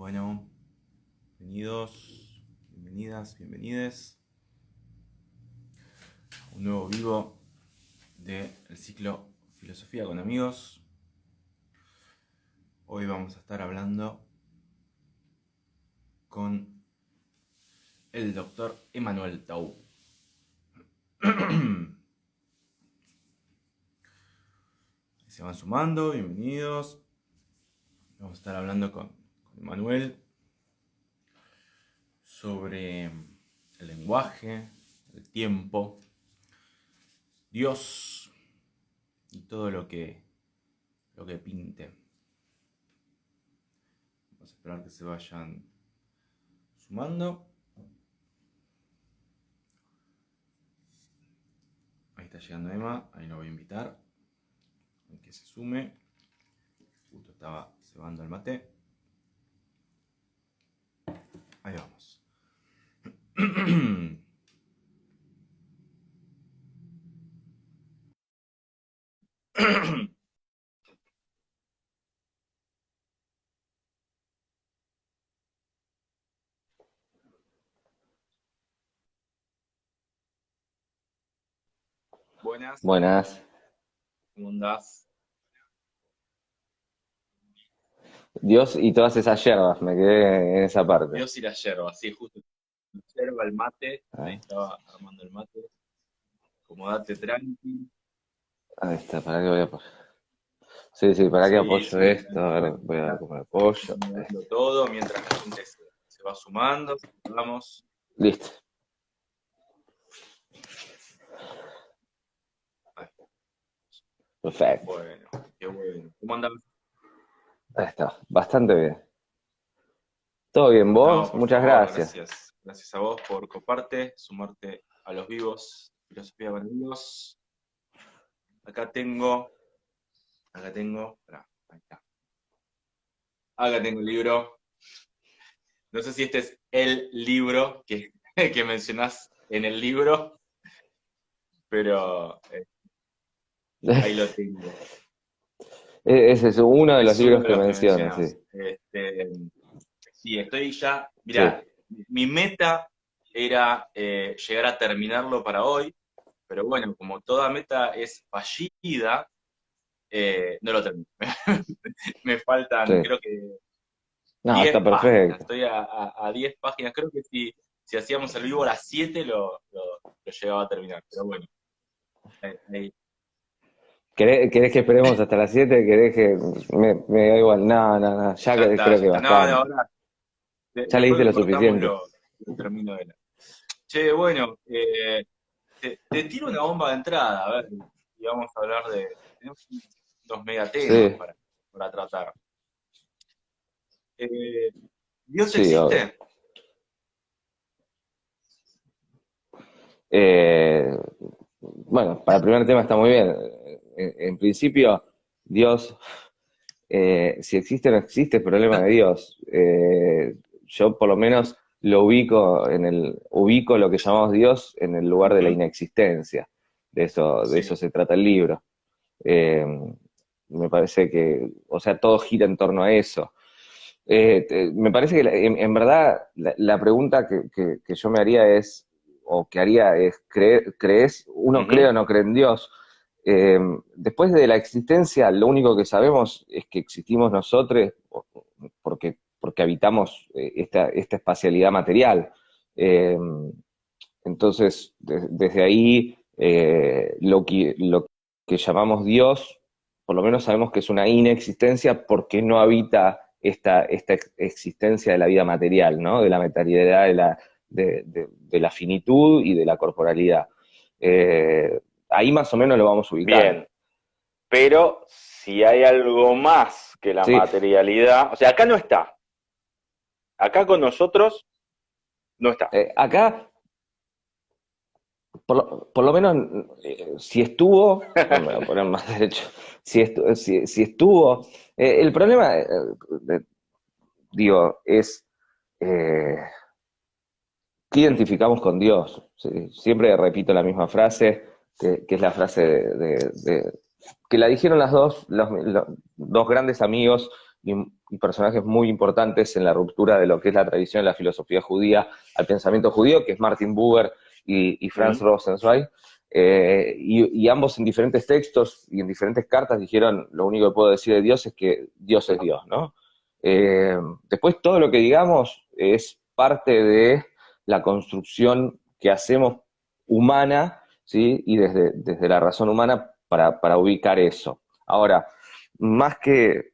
Bueno, bienvenidos, bienvenidas, bienvenides a un nuevo vivo del ciclo Filosofía con Amigos. Hoy vamos a estar hablando con el doctor Emanuel Tau. Se van sumando, bienvenidos. Vamos a estar hablando con Emanuel sobre el lenguaje, el tiempo, Dios y todo lo que pinte. Vamos a esperar que se vayan sumando. Ahí está llegando Emma, ahí lo voy a invitar a que se sume. Justo estaba cebando el mate. Ahí vamos. Buenas, Buenas. ¿cómo andás? Dios y todas esas yerbas, me quedé en esa parte. Dios y la yerba, sí, justo. La yerba, el mate, ahí Ah, estaba armando el mate. Acomodate tranqui. ahí está, ¿para qué voy a apoyar? Sí, ¿para qué Sí, apoyo sí, esto? A tranqui, ver, tranqui. voy a ver Está cómo lo apoyo. acomodando todo mientras la gente se va sumando. Vamos. Listo, Ahí, perfecto. bueno, qué bueno. ¿Cómo andás? Ahí está, bastante bien. ¿Todo bien No, vos? por Muchas favor, gracias. gracias. Gracias a vos por coparte, sumarte a los vivos, Filosofía con Amigos. Acá tengo, pará, ahí está. Acá tengo el libro. No sé si este es el libro que mencionás en el libro, pero ahí lo tengo. Ese es uno de los Es uno libros de que los que menciona, sí. mencionás. Sí, estoy ya. Sí. Mirá, mi meta era llegar a terminarlo para hoy, pero bueno, como toda meta es fallida, no lo termino. Me faltan, Sí. creo que No, está 10 páginas. perfecto. Estoy a 10 páginas. Creo que si hacíamos el vivo a las 7 lo llegaba a terminar. Pero bueno, ahí. ¿Querés que esperemos hasta las 7? ¿Querés que...? Me da igual. No, ya Ya está, creo ya que está. No, no, bastante. ahora, Ya después leíste que lo cortamos, suficiente. lo termino de la. Che, bueno, te tiro una bomba de entrada. A ver, y vamos a hablar de. Tenemos unos megatemas Sí, para tratar. Eh, ¿Dios sí, obvio. existe? Eh, bueno, para el primer tema está muy bien. En principio, Dios, si existe o no existe, es problema de Dios. Yo por lo menos ubico lo que llamamos Dios en el lugar de la Ujú, inexistencia. De eso sí, se trata el libro. Eh, Me parece que, o sea, todo gira en torno a eso. Me parece que en verdad la pregunta que yo me haría es, o que haría es, ¿uno cree ujú, o no cree en Dios? Eh, Después de la existencia, lo único que sabemos es que existimos nosotros porque habitamos esta espacialidad material. Eh, entonces, desde ahí, lo que llamamos Dios, por lo menos sabemos que es una inexistencia porque no habita esta existencia de la vida material, ¿no? De la materialidad, de la finitud y de la corporalidad. Ahí más o menos lo vamos ubicando. Bien, pero si hay algo más que la Sí, materialidad, o sea, acá no está, acá con nosotros no está. acá, por lo menos, si estuvo, me voy a poner más derecho, si estuvo, el problema, digo, es eh, qué identificamos con Dios. ¿Sí? Siempre repito la misma frase, que es la frase que la dijeron dos grandes amigos y y personajes muy importantes en la ruptura de lo que es la tradición de la filosofía judía al pensamiento judío, que es Martin Buber y Franz Rosenzweig, y ambos en diferentes textos y en diferentes cartas dijeron, lo único que puedo decir de Dios es que Dios es Dios, ¿no? Después todo lo que digamos es parte de la construcción que hacemos humana, ¿sí? Y desde la razón humana para ubicar eso. Ahora, más que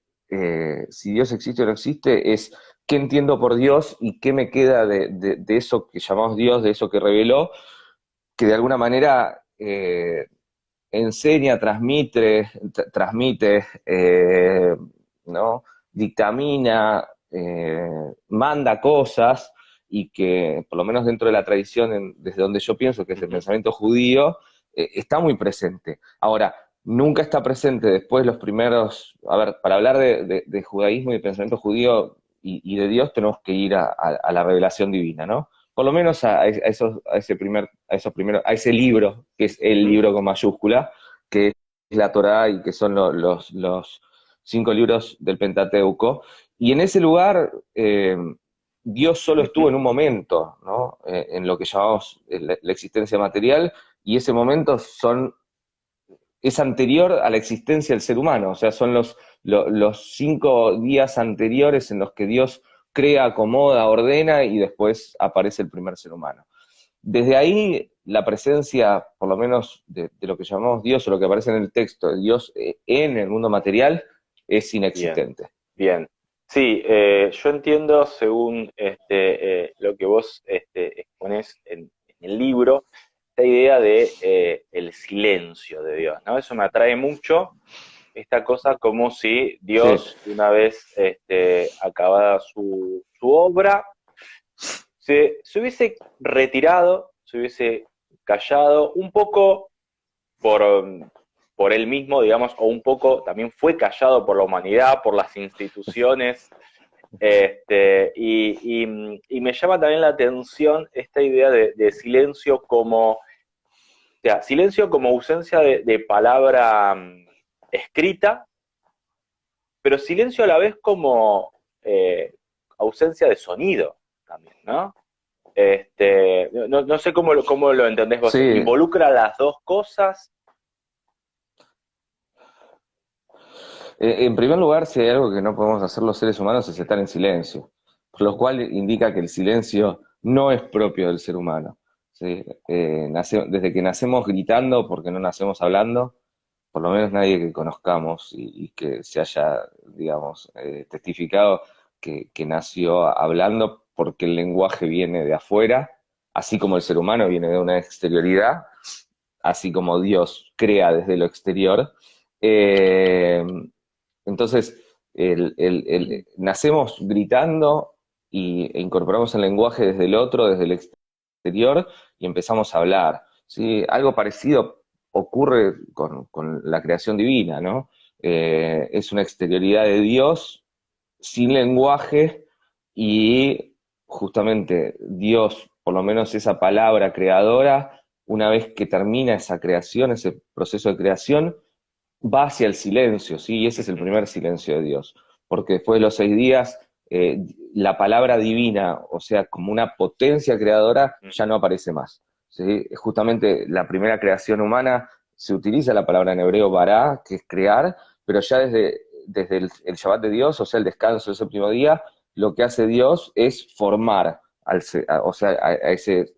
si Dios existe o no existe, es qué entiendo por Dios y qué me queda de eso que llamamos Dios, de eso que reveló, que de alguna manera enseña, transmite, ¿no? Dictamina, manda cosas, y que, por lo menos dentro de la tradición, desde donde yo pienso, que es el pensamiento judío, está muy presente. Ahora, nunca está presente después los primeros, a ver, para hablar de judaísmo y de pensamiento judío y de Dios, tenemos que ir a la revelación divina, ¿no? Por lo menos a ese libro, que es el libro con mayúscula, que es la Torá y que son los 5 libros del Pentateuco. Y en ese lugar, Dios solo estuvo en un momento, ¿no? En lo que llamamos la existencia material, y ese momento es anterior a la existencia del ser humano, o sea, son los 5 días anteriores en los que Dios crea, acomoda, ordena, y después aparece el primer ser humano. Desde ahí, la presencia, por lo menos de lo que llamamos Dios, o lo que aparece en el texto de Dios en el mundo material, es inexistente. Bien. Sí, yo entiendo, según lo que vos exponés en el libro, esta idea de el silencio de Dios, ¿no? Eso me atrae mucho, esta cosa como si Dios, Sí. una vez acabada su obra, se hubiese retirado, se hubiese callado, un poco por él mismo, digamos, o un poco también fue callado por la humanidad, por las instituciones, y me llama también la atención esta idea de silencio como, o sea, silencio como ausencia de palabra escrita, pero silencio a la vez como ausencia de sonido también, ¿no? No sé cómo lo entendés vos. Sí. ¿Involucra las dos cosas? En primer lugar, si hay algo que no podemos hacer los seres humanos es estar en silencio, por lo cual indica que el silencio no es propio del ser humano, ¿sí? Desde que nacemos gritando, porque no nacemos hablando, por lo menos nadie que conozcamos y que se haya, digamos, testificado que nació hablando, porque el lenguaje viene de afuera, así como el ser humano viene de una exterioridad, así como Dios crea desde lo exterior. Eh, entonces, nacemos gritando e incorporamos el lenguaje desde el otro, desde el exterior, y empezamos a hablar, ¿sí? Algo parecido ocurre con la creación divina, ¿no? Es una exterioridad de Dios sin lenguaje, y justamente Dios, por lo menos esa palabra creadora, una vez que termina esa creación, ese proceso de creación, va hacia el silencio, ¿sí? Y ese es el primer silencio de Dios, porque después de los 6 días, la palabra divina, o sea, como una potencia creadora, ya no aparece más, ¿sí? Justamente la primera creación humana se utiliza la palabra en hebreo bará, que es crear, pero ya desde el Shabbat de Dios, o sea, el descanso del séptimo día, lo que hace Dios es formar, o sea, a ese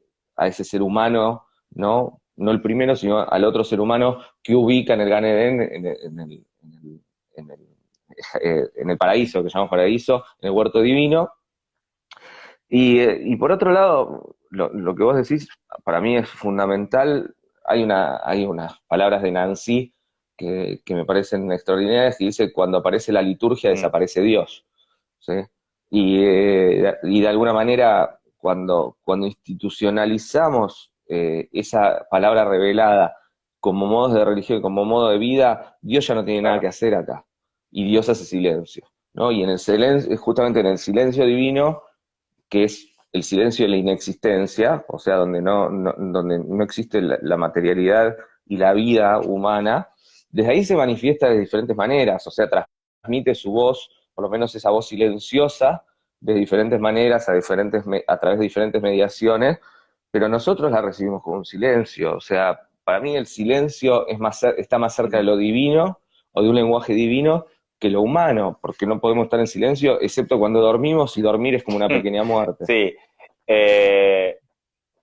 ser humano, ¿no? No el primero, sino al otro ser humano que ubica en el Gan Edén, en el paraíso, que llamamos paraíso, en el huerto divino. Y por otro lado, lo que vos decís, para mí es fundamental. Hay unas palabras de Nancy que me parecen extraordinarias, que dice: cuando aparece la liturgia, desaparece Dios, ¿sí? Y de alguna manera, cuando institucionalizamos esa palabra revelada como modos de religión, como modo de vida, Dios ya no tiene nada que hacer acá. Y Dios hace silencio, ¿no? Y en el silencio, justamente en el silencio divino, que es el silencio de la inexistencia, o sea, donde no existe la materialidad y la vida humana, desde ahí se manifiesta de diferentes maneras, o sea, transmite su voz por lo menos esa voz silenciosa, de diferentes maneras, a través de diferentes mediaciones, pero nosotros la recibimos como un silencio. O sea, para mí el silencio está más cerca de lo divino o de un lenguaje divino que lo humano, porque no podemos estar en silencio, excepto cuando dormimos, y dormir es como una pequeña muerte. Sí,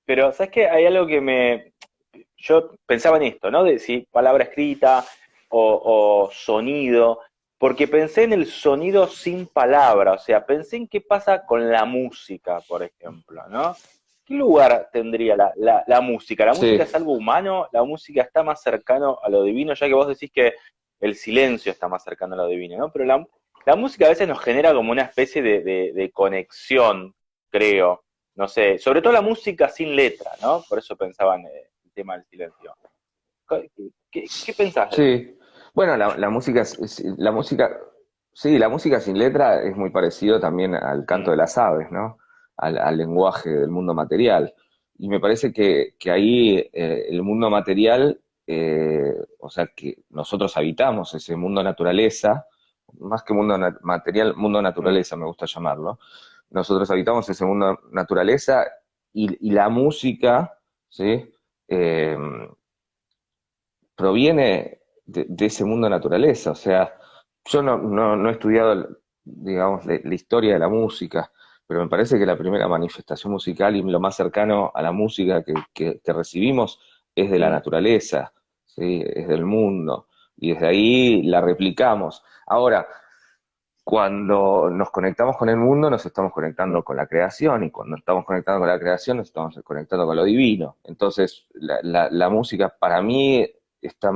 pero ¿sabes qué? Hay algo que yo pensaba en esto, ¿no? De si palabra escrita o sonido, porque pensé en el sonido sin palabra, o sea, pensé en qué pasa con la música, por ejemplo, ¿no? ¿Qué lugar tendría la música? ¿La música Sí, es algo humano? ¿La música está más cercano a lo divino? Ya que vos decís que el silencio está más cercano a lo divino, ¿no? Pero la música a veces nos genera como una especie de conexión, creo. No sé, sobre todo la música sin letra, ¿no? Por eso pensaba en el tema del silencio. ¿Qué pensás de eso? sí. Bueno, la música, la música, sí, la música sin letra es muy parecido también al canto Mm, de las aves, ¿no? Al lenguaje del mundo material. Y me parece que ahí el mundo material, o sea, que nosotros habitamos ese mundo naturaleza, más que material, mundo mm, naturaleza me gusta llamarlo. Nosotros habitamos ese mundo naturaleza y la música, ¿sí? Eh, proviene de ese mundo naturaleza. O sea, yo no he estudiado, digamos, la historia de la música, pero me parece que la primera manifestación musical y lo más cercano a la música que recibimos es de la mm. naturaleza, ¿sí? Es del mundo, y desde ahí la replicamos. Ahora, cuando nos conectamos con el mundo, nos estamos conectando con la creación, y cuando estamos conectando con la creación, nos estamos conectando con lo divino. Entonces, la música para mí está,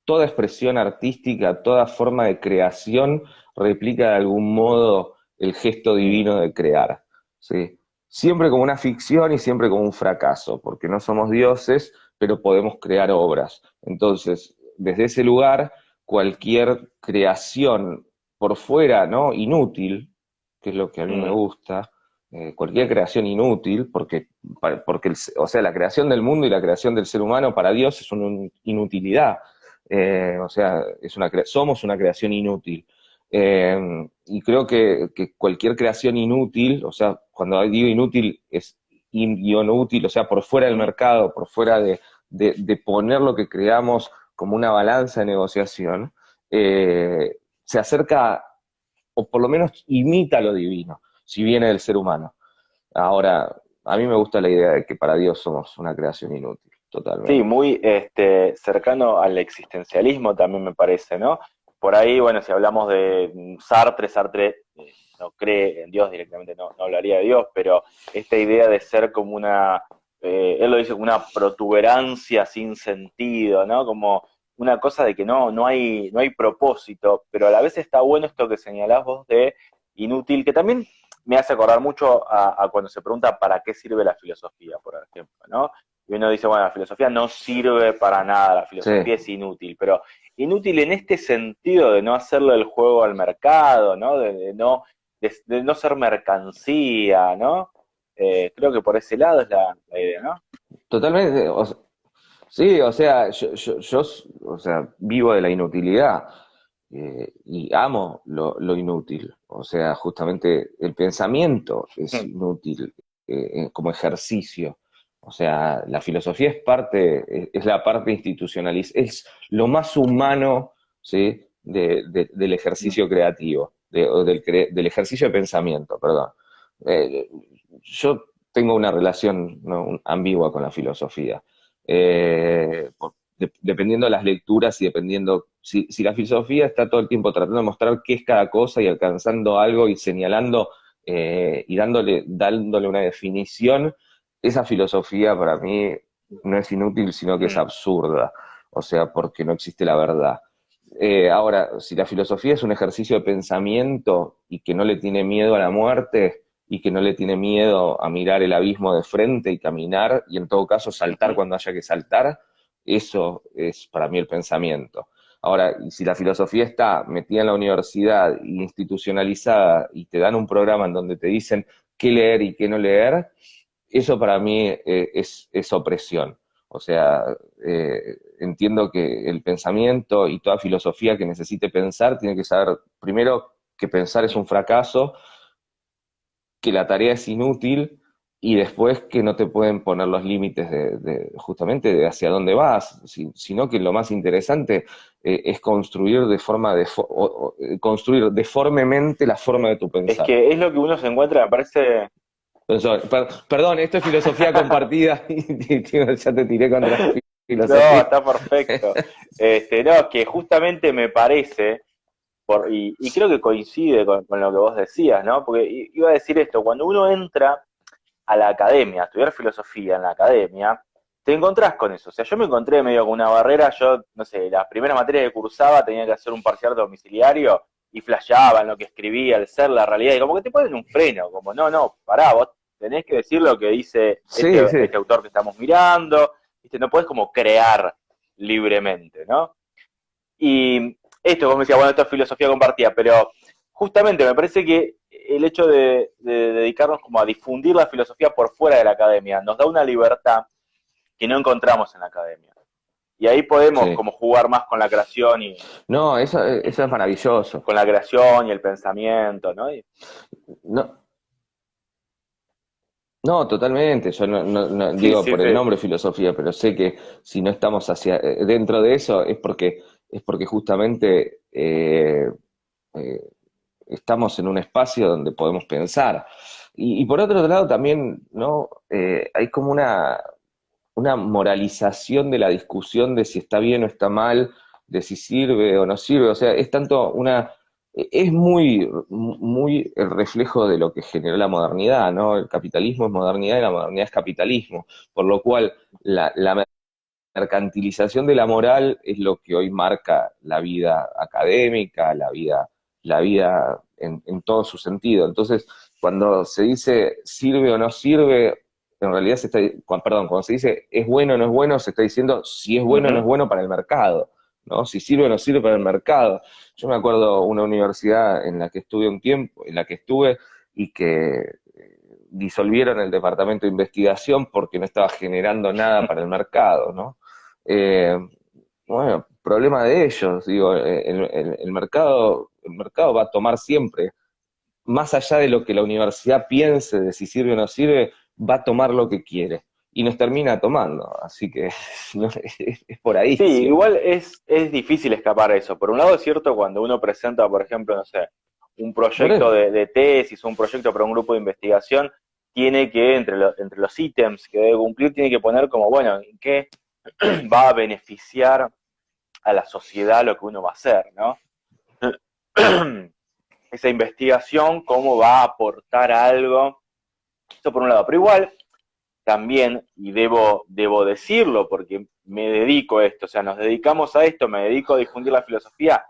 toda expresión artística, toda forma de creación replica de algún modo el gesto Mm, divino de crear, ¿sí? Siempre como una ficción y siempre como un fracaso, porque no somos dioses, pero podemos crear obras. Entonces, desde ese lugar, cualquier creación por fuera, ¿no? Inútil, que es lo que a mí me mm, gusta, cualquier creación inútil, porque o sea, la creación del mundo y la creación del ser humano para Dios es una inutilidad. O sea, somos una creación inútil. Y creo que cualquier creación inútil, o sea, cuando digo inútil es in-útil, o sea, por fuera del mm. mercado, por fuera de poner lo que creamos como una balanza de negociación, se acerca, o por lo menos imita lo divino, si viene del ser humano. Ahora, a mí me gusta la idea de que para Dios somos una creación inútil, Sí, totalmente. muy cercano al existencialismo también me parece, ¿no? Por ahí, bueno, si hablamos de Sartre no cree en Dios directamente, no hablaría de Dios, pero esta idea de ser como él lo dice, como una protuberancia sin sentido, ¿no? Como una cosa de que no hay propósito, pero a la vez está bueno esto que señalás vos de inútil, que también me hace acordar mucho a cuando se pregunta para qué sirve la filosofía, por ejemplo, ¿no? Y uno dice, bueno, la filosofía no sirve para nada, la Sí. filosofía es inútil, pero inútil en este sentido de no hacerle el juego al mercado, ¿no? De no ser mercancía, ¿no? Creo que por ese lado es la idea, ¿no? Totalmente, sí, o sea, o sea, vivo de la inutilidad, y amo lo inútil. O sea, justamente el pensamiento es inútil, como ejercicio. O sea, la filosofía es la parte institucionalizada, es lo más humano, ¿sí? Del ejercicio creativo, del ejercicio de pensamiento, perdón. Eh, yo tengo una relación, ¿no?, ambigua con la filosofía. Dependiendo de las lecturas y dependiendo, si la filosofía está todo el tiempo tratando de mostrar qué es cada cosa y alcanzando algo y señalando, y dándole una definición, esa filosofía para mí no es inútil, sino que es Mm, absurda. O sea, porque no existe la verdad. Ahora, si la filosofía es un ejercicio de pensamiento y que no le tiene miedo a la muerte, y que no le tiene miedo a mirar el abismo de frente y caminar, y en todo caso saltar ujú, cuando haya que saltar, eso es para mí el pensamiento. Ahora, si la filosofía está metida en la universidad e institucionalizada, y te dan un programa en donde te dicen qué leer y qué no leer, eso para mí es opresión. O sea, entiendo que el pensamiento y toda filosofía que necesite pensar tiene que saber primero que pensar es un fracaso, que la tarea es inútil y después que no te pueden poner los límites justamente de hacia dónde vas, sino que lo más interesante es construir construir deformemente la forma de tu Es pensar. que es lo que uno se encuentra, me parece. Perdón, esto es filosofía compartida y ya te tiré contra la No, filosofía. está perfecto. No, que justamente me parece, y creo que coincide con lo que vos decías, ¿no? Porque iba a decir esto, cuando uno entra a la academia, a estudiar filosofía en la academia, te encontrás con eso. O sea, yo me encontré medio con una barrera, yo, no sé, las primeras materias que cursaba tenía que hacer un parcial domiciliario y flasheaba en lo que escribía, el ser, la realidad, y como que te ponen un freno, como, no, pará, vos tenés que decir lo que dice Sí, sí. este autor que estamos mirando, ¿viste? No podés como crear libremente, ¿no? Y esto, vos me decías, bueno, esto es filosofía compartida, pero justamente me parece que el hecho de dedicarnos como a difundir la filosofía por fuera de la academia nos da una libertad que no encontramos en la academia. Y ahí podemos Sí. como jugar más con la creación y No, eso es maravilloso. con la creación y el pensamiento, ¿no? No, no, totalmente. Yo Sí, digo sí, por el sí. nombre filosofía, pero sé que si no estamos dentro de eso es porque justamente eh, estamos en un espacio donde podemos pensar. Y por otro lado también, ¿no? Hay como una moralización de la discusión de si está bien o está mal, de si sirve o no sirve. O sea, es tanto es muy el reflejo de lo que generó la modernidad, ¿no? El capitalismo es modernidad y la modernidad es capitalismo, por lo cual la mercantilización de la moral es lo que hoy marca la vida académica, la vida en todo su sentido. Entonces, cuando se dice sirve o no sirve, en realidad cuando se dice es bueno o no es bueno, se está diciendo si es bueno o no es Ujú. bueno para el mercado, ¿no? Si sirve o no sirve para el mercado. Yo me acuerdo una universidad en la que estuve un tiempo, en la que estuve y que disolvieron el departamento de investigación porque no estaba generando nada para el mercado, ¿no? Eh, bueno, problema de ellos, digo, el mercado va a tomar siempre, más allá de lo que la universidad piense de si sirve o no sirve, va a tomar lo que quiere y nos termina tomando, así que no, es por ahí Sí, siempre. igual es difícil escapar a eso. Por un lado es cierto cuando uno presenta, por ejemplo, no sé, un Por proyecto eso. de tesis o un proyecto para un grupo de investigación, tiene que, entre los ítems que debe cumplir, tiene que poner como, bueno, ¿en qué va a beneficiar a la sociedad lo que uno va a hacer, ¿no? Esa investigación, cómo va a aportar algo. Eso por un lado. Pero igual, también, y debo decirlo porque me dedico a esto, o sea, nos dedicamos a esto, me dedico a difundir la filosofía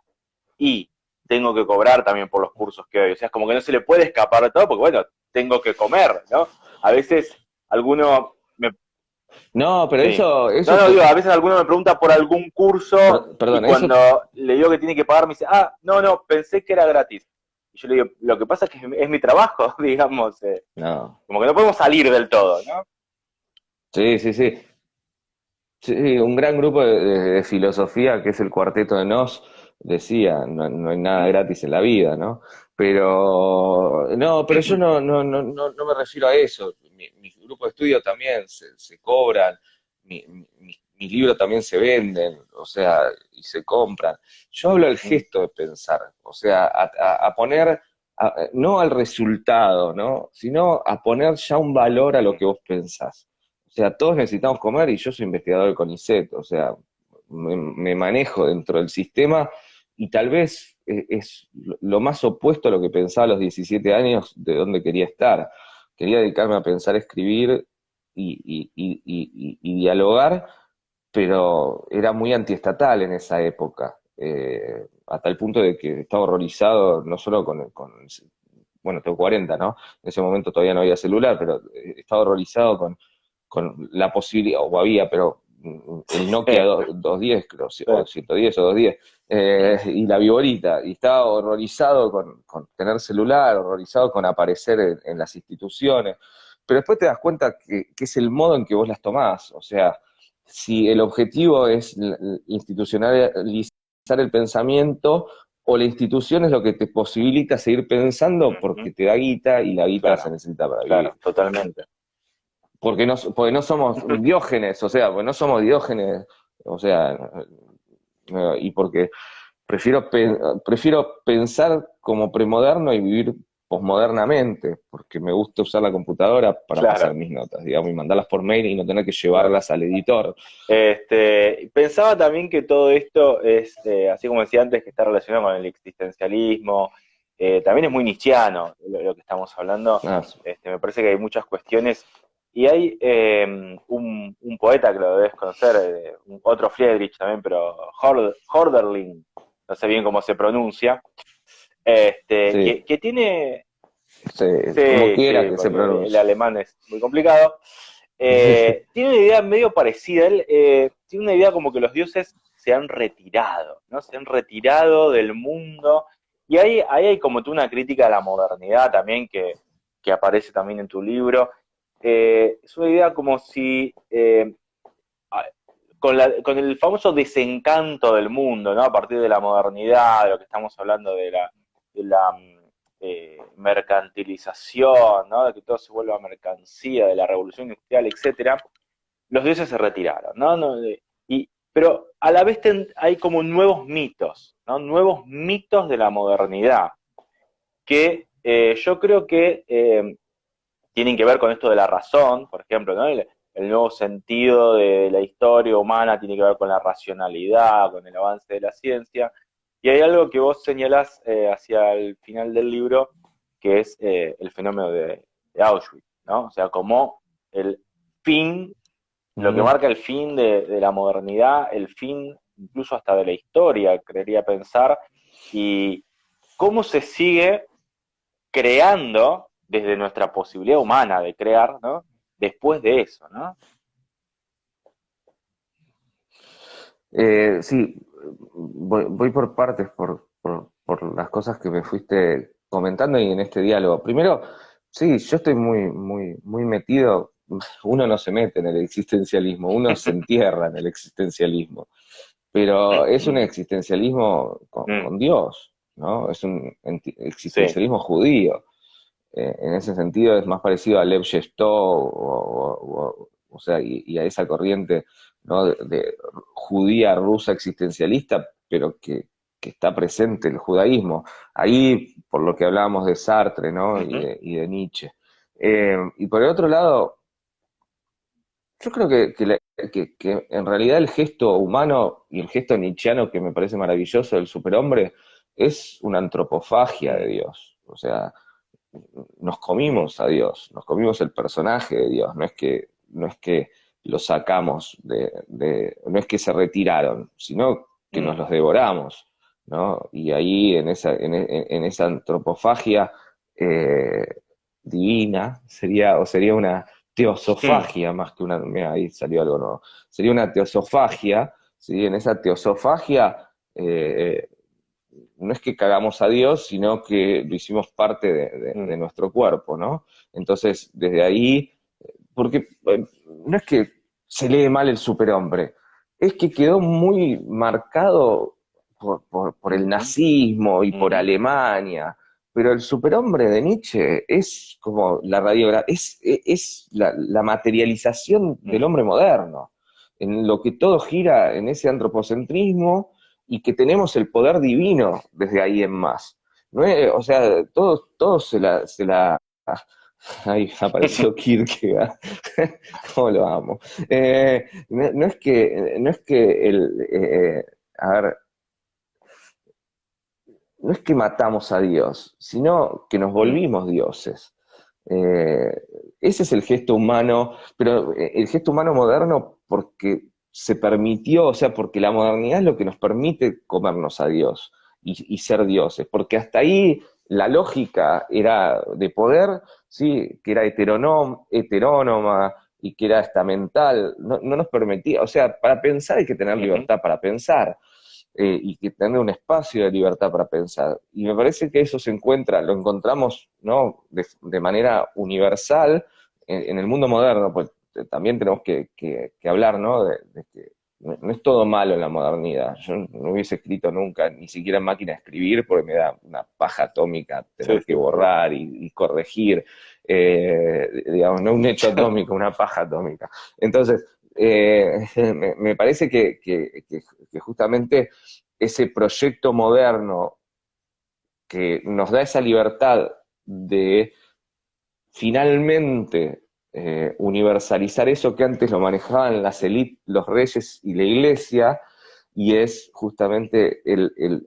y tengo que cobrar también por los cursos que doy. O sea, es como que no se le puede escapar de todo porque, bueno, tengo que comer, ¿no? A veces alguno me... No, pero Sí. No, eso, no, digo, a veces alguno me pregunta por algún curso y perdón, eso, cuando le digo que tiene que pagar me dice, ah, no, pensé que era gratis. Y yo le digo, lo que pasa es que es mi trabajo, digamos, no, como que no podemos salir del todo, ¿no? sí, sí, sí. Sí, un gran grupo de filosofía, que es el Cuarteto de Nos, decía, no hay nada gratis en la vida, ¿no? Pero, no, pero yo no me refiero a eso. Mi grupo de estudio también se cobran, mis libros también se venden, o sea, y se compran. Yo hablo del Mm. gesto de pensar, o sea, a poner, no al resultado, ¿no? Sino a poner ya un valor a lo que vos pensás. O sea, todos necesitamos comer y yo soy investigador del CONICET, o sea, me manejo dentro del sistema y tal vez es lo más opuesto a lo que pensaba a los 17 años de dónde quería estar. Quería dedicarme a pensar, escribir y dialogar, pero era muy antiestatal en esa época, a tal punto de que estaba horrorizado no solo bueno, tengo 40, ¿no? En ese momento todavía no había celular, pero estaba horrorizado con la posibilidad, o había, pero el Nokia 210, creo, o 110 o 210, y la Viborita, y estaba horrorizado con tener celular, horrorizado con aparecer en las instituciones, pero después te das cuenta que es el modo en que vos las tomás, o sea, si el objetivo es institucionalizar el pensamiento o la institución es lo que te posibilita seguir pensando porque te da guita y la guita Claro, se necesita para vivir. claro, totalmente. Porque no somos Diógenes, o sea, porque no somos Diógenes, o sea, y porque prefiero pensar como premoderno y vivir posmodernamente, porque me gusta usar la computadora para pasar Claro, mis notas, digamos, y mandarlas por mail y no tener que claro. llevarlas al editor. Pensaba también que todo esto es, así como decía antes, que está relacionado con el existencialismo, también es muy nietzscheano lo que estamos hablando. Ah, Me parece que hay muchas cuestiones, y hay un poeta que lo debes conocer, otro Friedrich también, pero Hölderlin, no sé bien cómo se pronuncia, sí, que tiene, sí, como sí, quiera sí, que se porque el pronuncie. alemán es muy complicado. Tiene una idea medio parecida. Él tiene una idea como que los dioses se han retirado, ¿no? Se han retirado del mundo. Y ahí hay como tú una crítica a la modernidad también que aparece también en tu libro. Es una idea como si con el famoso desencanto del mundo, ¿no? A partir de la modernidad, de lo que estamos hablando de la mercantilización, ¿no? De que todo se vuelva mercancía, de la revolución industrial, etcétera, los dioses se retiraron, ¿no? Pero a la vez hay como nuevos mitos, ¿no? Nuevos mitos de la modernidad, que yo creo que tienen que ver con esto de la razón, por ejemplo, ¿no? El nuevo sentido de la historia humana tiene que ver con la racionalidad, con el avance de la ciencia, y hay algo que vos señalás hacia el final del libro, que es el fenómeno de Auschwitz, ¿no? O sea, como el fin, lo que Ujú. marca el fin de la modernidad, el fin incluso hasta de la historia, creería pensar, y cómo se sigue creando desde nuestra posibilidad humana de crear, ¿no? Después de eso, ¿no? Sí, voy por partes, por las cosas que me fuiste comentando y en este diálogo. Primero, sí, yo estoy muy metido. Uno no se mete en el existencialismo, uno se entierra en el existencialismo, pero es un Mm, existencialismo mm, con Dios, ¿no? Es un sí. existencialismo judío. En ese sentido es más parecido a Lev Yestó o sea, y a esa corriente, ¿no? de judía rusa existencialista, pero que está presente el judaísmo. Ahí, por lo que hablábamos de Sartre, ¿no? Ujú, Y de Nietzsche. Y por el otro lado, yo creo que en realidad el gesto humano y el gesto nietzscheano que me parece maravilloso del superhombre es una antropofagia de mm, Dios. O sea, nos comimos a Dios, nos comimos el personaje de Dios, no es que lo sacamos no es que se retiraron, sino que nos mm, los devoramos, ¿no? Y ahí en esa antropofagia eh, divina sería una mm, teosofagia más que una, mira, ahí salió algo nuevo, sería una teosofagia, ¿sí? En esa teosofagia no es que cagamos a Dios, sino que lo hicimos parte de mm, nuestro cuerpo, ¿no? Entonces, desde ahí, porque no es que se lee mal el superhombre, es que quedó muy marcado por el ujú, nazismo y por ujú, Alemania, pero el superhombre de Nietzsche es como la radiografía, es la materialización del mm, hombre moderno, en lo que todo gira en ese antropocentrismo y que tenemos el poder divino desde ahí en más. No es, o sea, todos ahí apareció Kierkegaard, cómo lo amo. No es que a ver, no es que matamos a Dios, sino que nos mm, volvimos dioses. Eh, Ese es el gesto humano, pero el gesto humano moderno porque se permitió, o sea, porque la modernidad es lo que nos permite comernos a Dios y ser dioses, porque hasta ahí la lógica era de poder, sí, que era heterónoma y que era estamental, no nos permitía, o sea, para pensar hay que tener ujú, libertad para pensar y que tener un espacio de libertad para pensar. Y me parece que eso se encuentra, lo encontramos, ¿no? De manera universal en el mundo moderno, pues también tenemos que hablar, ¿no? De que no es todo malo en la modernidad. Yo no hubiese escrito nunca, ni siquiera en máquina de escribir, porque me da una paja atómica tener que borrar y corregir, digamos, no un hecho atómico, una paja atómica. Entonces, me parece que justamente ese proyecto moderno que nos da esa libertad de finalmente universalizar eso que antes lo manejaban las élites, los reyes y la iglesia, y es justamente el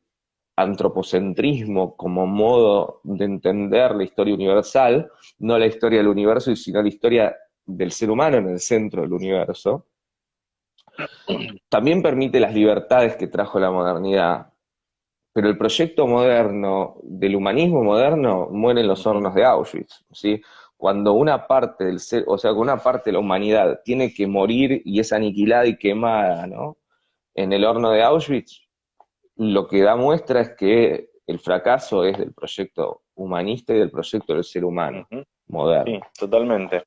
antropocentrismo como modo de entender la historia universal, no la historia del universo, sino la historia del ser humano en el centro del universo, también permite las libertades que trajo la modernidad. Pero el proyecto moderno, del humanismo moderno, muere en los hornos de Auschwitz, ¿sí? Cuando una parte del ser, o sea, una parte de la humanidad tiene que morir y es aniquilada y quemada, ¿no? En el horno de Auschwitz, lo que da muestra es que el fracaso es del proyecto humanista y del proyecto del ser humano moderno. Sí, totalmente.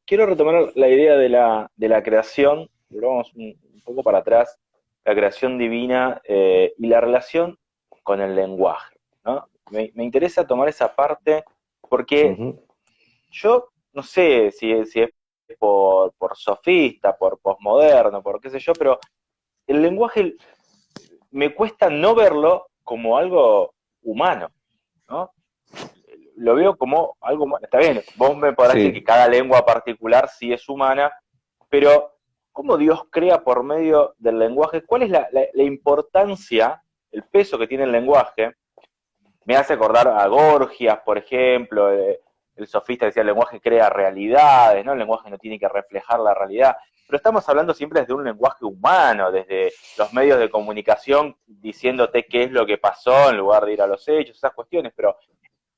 Quiero retomar la idea de la creación, volvamos un poco para atrás, la creación divina y la relación con el lenguaje, ¿no? Me interesa tomar esa parte porque yo no sé si es por sofista, por posmoderno, por qué sé yo, pero el lenguaje me cuesta no verlo como algo humano, ¿no? Lo veo como algo humano. Está bien, vos me podrás decir que cada lengua particular sí es humana, pero ¿cómo Dios crea por medio del lenguaje? ¿Cuál es la importancia, el peso que tiene el lenguaje? Me hace acordar a Gorgias, por ejemplo, el sofista decía el lenguaje crea realidades, ¿no? El lenguaje no tiene que reflejar la realidad. Pero estamos hablando siempre desde un lenguaje humano, desde los medios de comunicación diciéndote qué es lo que pasó en lugar de ir a los hechos, esas cuestiones, pero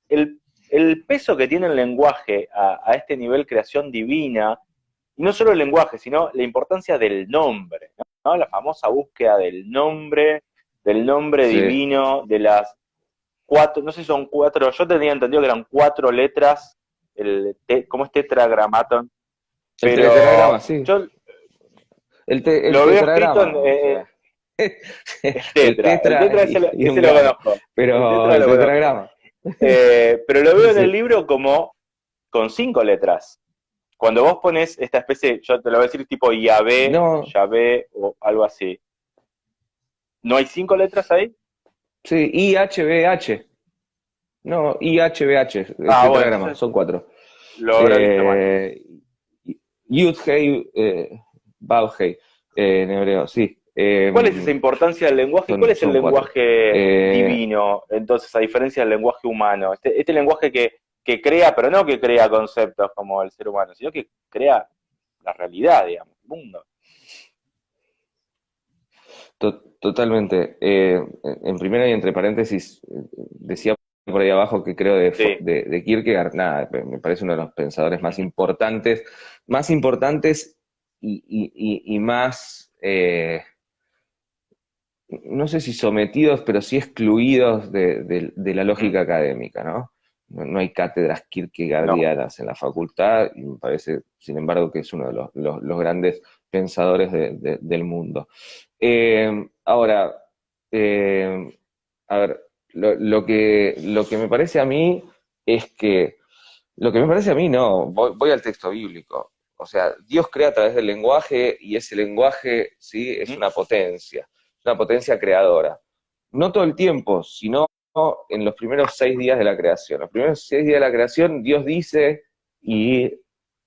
el peso que tiene el lenguaje a este nivel creación divina, y no solo el lenguaje, sino la importancia del nombre, ¿no? La famosa búsqueda del nombre divino, de las 4, no sé si son 4, yo tenía entendido que eran 4 letras, ¿cómo es tetragramatón? El tetragrama, sí. Yo el lo veo escrito en... el tetra ese lo conozco. Pero el tetragrama. Pero lo veo en el libro como con 5 letras. Cuando vos pones esta especie, yo te lo voy a decir tipo Yahvé o algo así. ¿No hay 5 letras ahí? Sí, IHBH. No, IHBH, el tetragrama, bueno, son 4. Lo habrá visto mal. Yud-Hei, Vav-Hei, en hebreo, sí. ¿Cuál es esa importancia del lenguaje? ¿Cuál es el lenguaje divino, entonces, a diferencia del lenguaje humano? Este lenguaje que crea, pero no que crea conceptos como el ser humano, sino que crea la realidad, digamos, el mundo. Totalmente. En primera y entre paréntesis, decía por ahí abajo que creo de Kierkegaard, nada, me parece uno de los pensadores más importantes y más, no sé si sometidos, pero sí excluidos de la lógica académica, ¿no? No hay cátedras kierkegaardianas en la facultad, y me parece, sin embargo, que es uno de los grandes pensadores del mundo. Ahora, a ver, lo que me parece a mí es que, lo que me parece a mí no, voy al texto bíblico. O sea, Dios crea a través del lenguaje y ese lenguaje, sí, es una potencia creadora. No todo el tiempo, sino en los primeros 6 días de la creación. Los primeros 6 días de la creación, Dios dice y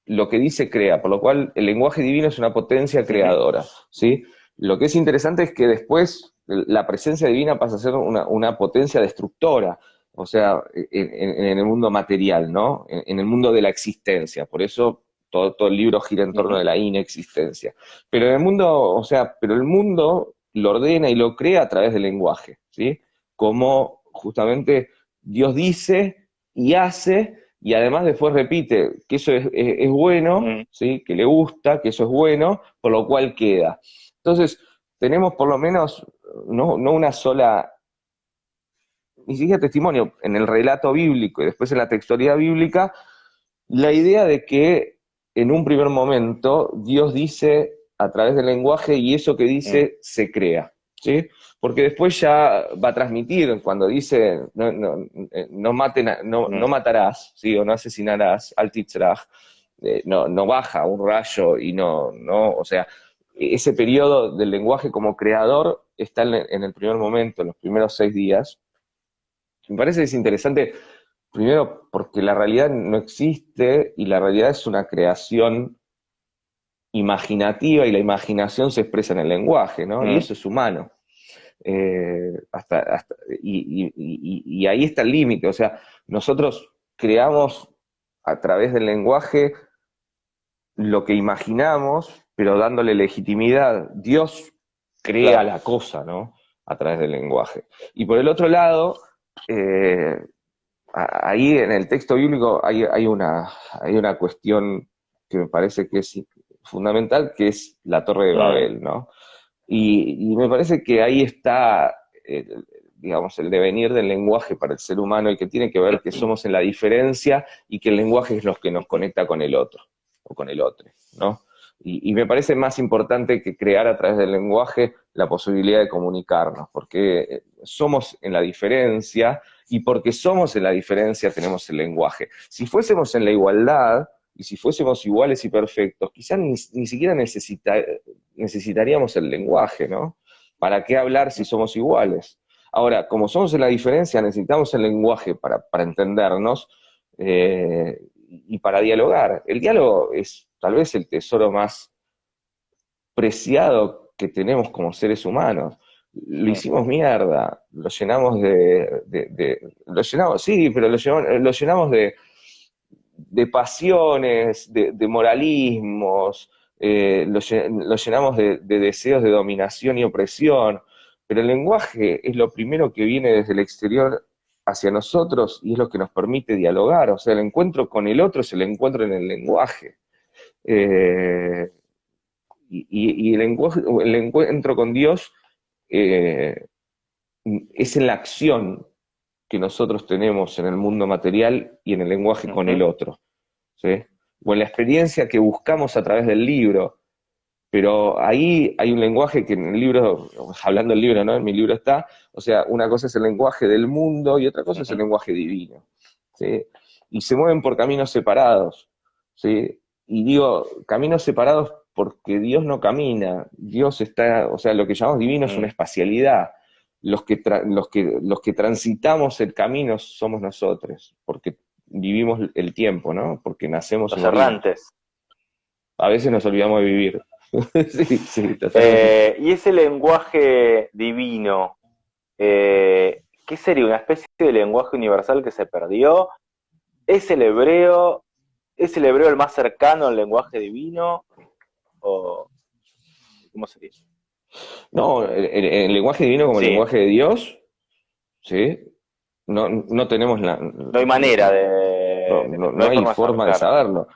lo que dice crea, por lo cual el lenguaje divino es una potencia creadora, ¿sí? Lo que es interesante es que después la presencia divina pasa a ser una potencia destructora, o sea, en el mundo material, ¿no? En el mundo de la existencia. Por eso todo el libro gira en torno de la inexistencia. Pero en el mundo, o sea, pero el mundo lo ordena y lo crea a través del lenguaje, ¿sí? Como justamente Dios dice y hace, y además después repite que eso es bueno, ¿sí? Que le gusta, que eso es bueno, por lo cual queda. Entonces, tenemos por lo menos no una sola, ni siquiera testimonio, en el relato bíblico y después en la textualidad bíblica, la idea de que en un primer momento Dios dice a través del lenguaje y eso que dice se crea, ¿sí? Porque después ya va a transmitir, cuando dice no matarás, ¿sí? O no asesinarás, al titzraj, no baja un rayo y o sea, ese periodo del lenguaje como creador está en el primer momento, en los primeros 6 días. Me parece que es interesante, primero porque la realidad no existe y la realidad es una creación imaginativa y la imaginación se expresa en el lenguaje, ¿no? Y eso es humano. Y ahí está el límite, o sea, nosotros creamos a través del lenguaje lo que imaginamos, pero dándole legitimidad. Dios crea la cosa, ¿no? A través del lenguaje. Y por el otro lado, ahí en el texto bíblico hay una cuestión que me parece que es fundamental, que es la Torre de Babel, ¿no? Y me parece que ahí está, digamos, el devenir del lenguaje para el ser humano y que tiene que ver que somos en la diferencia y que el lenguaje es lo que nos conecta con el otro, o con el otro, ¿no? Y me parece más importante que crear a través del lenguaje la posibilidad de comunicarnos, porque somos en la diferencia y porque somos en la diferencia tenemos el lenguaje. Si fuésemos en la igualdad y si fuésemos iguales y perfectos, quizás ni siquiera necesitaríamos el lenguaje, ¿no? ¿Para qué hablar si somos iguales? Ahora, como somos en la diferencia, necesitamos el lenguaje para entendernos y para dialogar. El diálogo es tal vez el tesoro más preciado que tenemos como seres humanos. Lo hicimos mierda, lo llenamos lo llenamos, sí, pero lo llenamos de pasiones, de moralismos, lo llenamos de deseos de dominación y opresión, pero el lenguaje es lo primero que viene desde el exterior hacia nosotros y es lo que nos permite dialogar, o sea, el encuentro con el otro es el encuentro en el lenguaje. Y el encuentro con Dios es en la acción que nosotros tenemos en el mundo material y en el lenguaje con el otro, ¿sí? O en la experiencia que buscamos a través del libro, pero ahí hay un lenguaje que en el libro, hablando del libro, ¿no? En mi libro está, o sea, una cosa es el lenguaje del mundo y otra cosa es el lenguaje divino, ¿sí? Y se mueven por caminos separados, ¿sí? Y digo, caminos separados porque Dios no camina, Dios está, o sea, lo que llamamos divino es una espacialidad. Los que transitamos el camino somos nosotros, porque vivimos el tiempo, ¿no? Porque nacemos los errantes. A veces nos olvidamos de vivir. Sí, y ese lenguaje divino, ¿qué sería? ¿Una especie de lenguaje universal que se perdió? ¿Es el hebreo el más cercano al lenguaje divino? ¿O cómo sería? No, el lenguaje divino como el lenguaje de Dios, ¿sí? No tenemos no hay manera no hay forma de saberlo.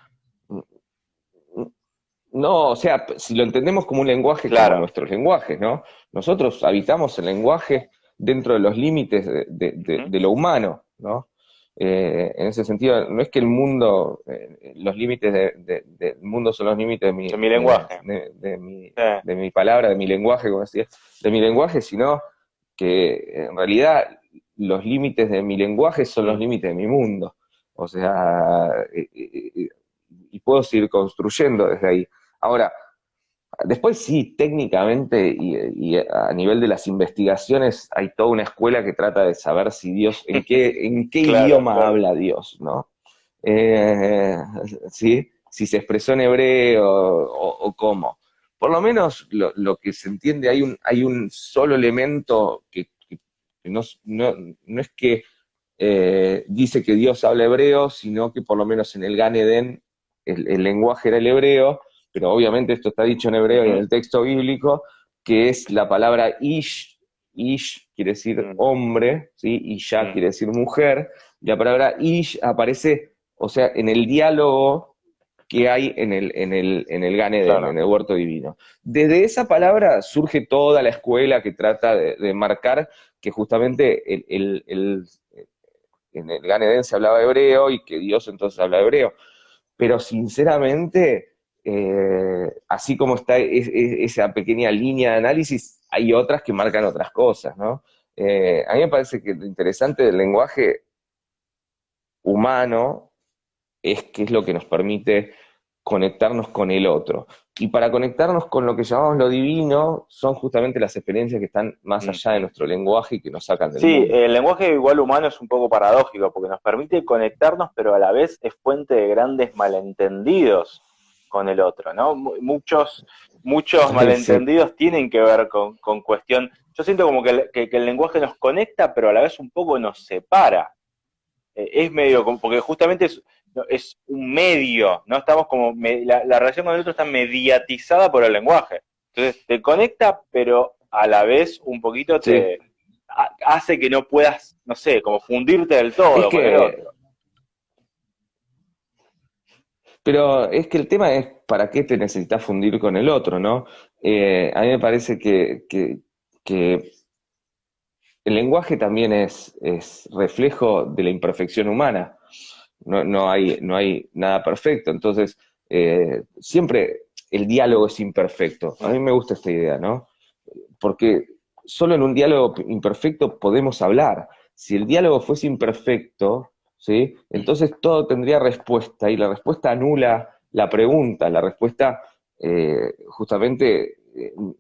No, o sea, si lo entendemos como un lenguaje, como nuestros lenguajes, ¿no? Nosotros habitamos el lenguaje dentro de los límites de lo humano, ¿no? En ese sentido, no es que el mundo, los límites del mundo son los límites de mi lenguaje, de mi palabra, de mi lenguaje, como decía, de mi lenguaje, sino que en realidad los límites de mi lenguaje son los límites de mi mundo. O sea, y puedo seguir construyendo desde ahí. Ahora, después sí, técnicamente y a nivel de las investigaciones hay toda una escuela que trata de saber si Dios, en qué idioma habla Dios, ¿no? ¿Sí? Si se expresó en hebreo o cómo. Por lo menos lo que se entiende, hay un solo elemento que no es que dice que Dios habla hebreo, sino que por lo menos en el Gan Edén el lenguaje era el hebreo, pero obviamente esto está dicho en hebreo y en el texto bíblico, que es la palabra ish quiere decir hombre, ¿sí? Isha quiere decir mujer, y la palabra ish aparece, o sea, en el diálogo que hay en el Gan Edén, en el huerto divino. Desde esa palabra surge toda la escuela que trata de marcar que justamente en el Gan Edén se hablaba hebreo y que Dios entonces habla hebreo. Pero sinceramente, así como está esa pequeña línea de análisis, hay otras que marcan otras cosas, ¿no? A mí me parece que lo interesante del lenguaje humano es que es lo que nos permite conectarnos con el otro. Y para conectarnos con lo que llamamos lo divino, son justamente las experiencias que están más Mm. allá de nuestro lenguaje y que nos sacan del Sí, mundo. el lenguaje igual humano es un poco paradójico porque nos permite conectarnos, pero a la vez es fuente de grandes malentendidos con el otro, ¿no? Muchos Sí, malentendidos tienen que ver con cuestión. Yo siento como que el lenguaje nos conecta, pero a la vez un poco nos separa. Es medio como, porque justamente es un medio, ¿no? Estamos como, la relación con el otro está mediatizada por el lenguaje. Entonces te conecta, pero a la vez un poquito sí. hace que no puedas, no sé, como fundirte del Es todo con el que, otro. pero es que el tema es para qué te necesitas fundir con el otro, ¿no? A mí me parece que el lenguaje también es reflejo de la imperfección humana. No hay nada perfecto. Entonces, siempre el diálogo es imperfecto. A Mm. mí me gusta esta idea, ¿no? Porque solo en un diálogo imperfecto podemos hablar. Si el diálogo fuese imperfecto, ¿sí? Entonces todo tendría respuesta y la respuesta anula la pregunta. La respuesta justamente no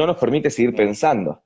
nos permite seguir Mm. pensando.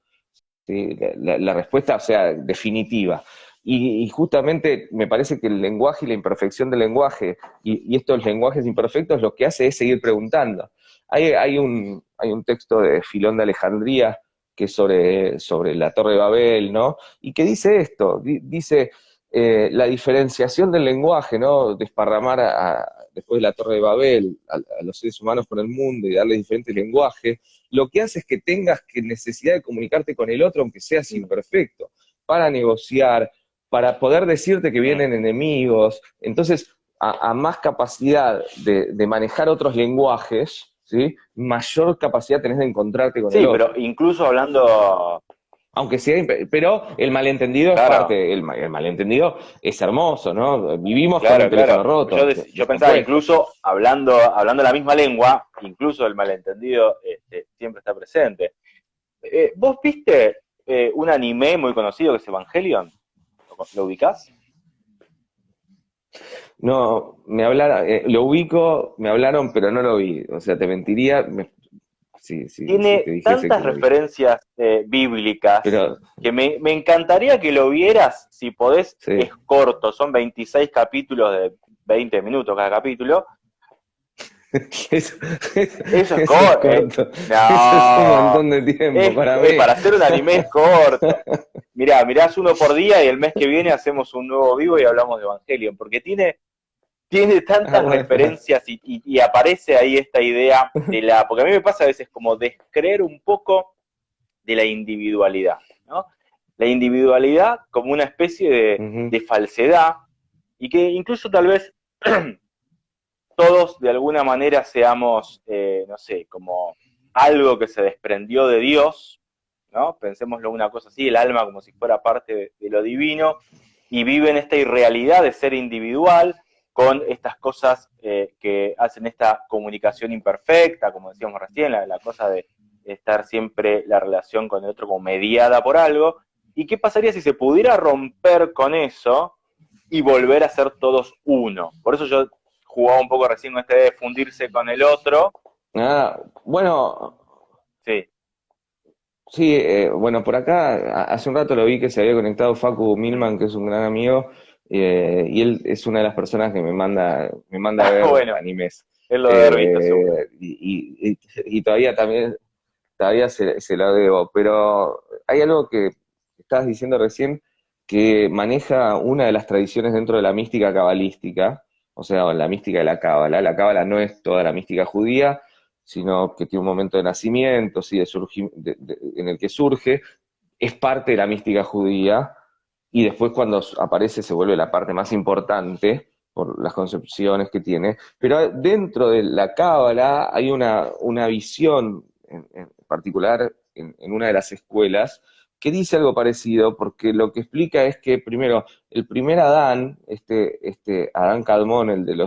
¿Sí? La respuesta, o sea, definitiva. Y justamente me parece que el lenguaje y la imperfección del lenguaje y estos lenguajes imperfectos lo que hace es seguir preguntando. Hay un texto de Filón de Alejandría que es sobre la Torre de Babel, ¿no? Y que dice esto, dice la diferenciación del lenguaje, ¿no? Desparramar después de la Torre de Babel a los seres humanos con el mundo y darles diferentes lenguajes, lo que hace es que tengas que necesidad de comunicarte con el otro, aunque seas imperfecto, para negociar, para poder decirte que Mm. vienen enemigos. Entonces, a más capacidad de manejar otros lenguajes, ¿sí? Mayor capacidad tenés de encontrarte con el Sí, pero otro. incluso hablando, Aunque sea, pero el malentendido es claro, parte, el malentendido es hermoso, ¿no? Vivimos con un claro, teléfono claro. roto, Yo pensaba descompuesto. incluso hablando la misma lengua, incluso el malentendido siempre está presente. ¿Vos viste un anime muy conocido que es Evangelion? ¿Lo ubicás? No, lo ubico, me hablaron, pero no lo vi. O sea, te mentiría si te Tiene dijese tantas que lo vi. referencias bíblicas Pero, que me encantaría que lo vieras, si podés, es sí. corto, son 26 capítulos de 20 minutos cada capítulo. Eso, eso, Eso es eso es corto. corto. Eso es un No, montón de tiempo para mí. para hacer un anime es corto. Mirás uno por día y el mes que viene hacemos un nuevo vivo y hablamos de Evangelion, porque tiene Ah, tantas bueno. referencias y aparece ahí esta idea porque a mí me pasa a veces como descreer un poco de la individualidad, ¿no? La individualidad como una especie Ujú. de falsedad y que incluso tal vez todos de alguna manera seamos, no sé, como algo que se desprendió de Dios, ¿no? Pensémoslo una cosa así, el alma como si fuera parte de lo divino, y vive en esta irrealidad de ser individual, con estas cosas que hacen esta comunicación imperfecta, como decíamos recién, la cosa de estar siempre la relación con el otro como mediada por algo. ¿Y qué pasaría si se pudiera romper con eso y volver a ser todos uno? Por eso yo jugaba un poco recién con esta idea de fundirse con el otro. Ah, bueno, Sí. sí, bueno, por acá hace un rato lo vi que se había conectado Facu Mm. Milman, que es un gran amigo, y él es una de las personas que me manda a ver Bueno, animes. él lo debe haber visto seguro. Y todavía se la debo, pero hay algo que estabas diciendo recién que maneja una de las tradiciones dentro de la mística cabalística, o sea, la mística de la cábala. La cábala no es toda la mística judía, sino que tiene un momento de nacimiento, ¿sí? En el que surge, es parte de la mística judía, y después cuando aparece se vuelve la parte más importante por las concepciones que tiene, pero dentro de la cábala hay una visión en particular en una de las escuelas que dice algo parecido, porque lo que explica es que, primero, el primer Adán, Adán Cadmón, lo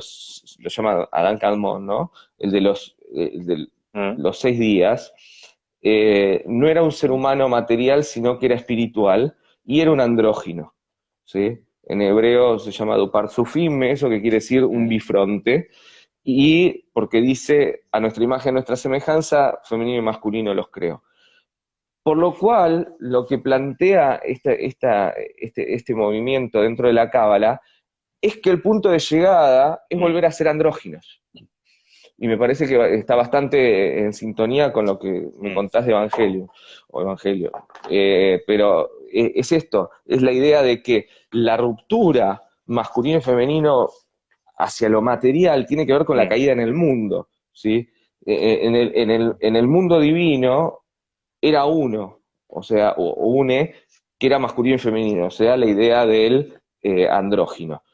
llama Adán Cadmón, ¿no? Mm, Los 6 días, no era un ser mm, humano material, sino que era espiritual, y era un andrógino, ¿sí? En hebreo se llama Duparsufim, eso que quiere decir un bifronte, y porque dice, a nuestra imagen, a nuestra semejanza, femenino y masculino los creo. Por lo cual, lo que plantea este movimiento dentro de la Cábala es que el punto de llegada es mm, volver a ser andróginos. Y me parece que está bastante en sintonía con lo que me mm, contás de Evangelio, o Evangelio. Pero es esto, es la idea de que la ruptura masculino y femenino hacia lo material tiene que ver con la mm, caída en el mundo, ¿sí? En el mundo divino era uno, o sea, o une, que era masculino y femenino, o sea, la idea del andrógino.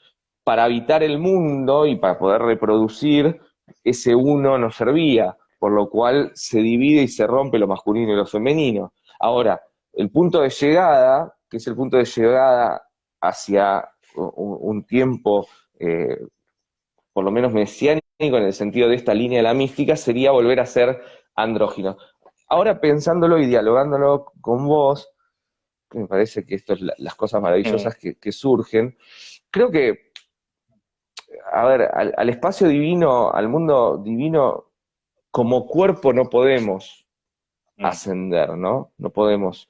Para habitar el mundo y para poder reproducir, ese uno no servía, por lo cual se divide y se rompe lo masculino y lo femenino. Ahora, el punto de llegada, que es el punto de llegada hacia un tiempo, por lo menos mesiánico, en el sentido de esta línea de la mística, sería volver a ser andrógino. Ahora pensándolo y dialogándolo con vos, que me parece que esto es las cosas mm, maravillosas que surgen, creo que, a ver, al espacio divino, al mundo divino, como cuerpo no podemos mm, ascender, ¿no? No podemos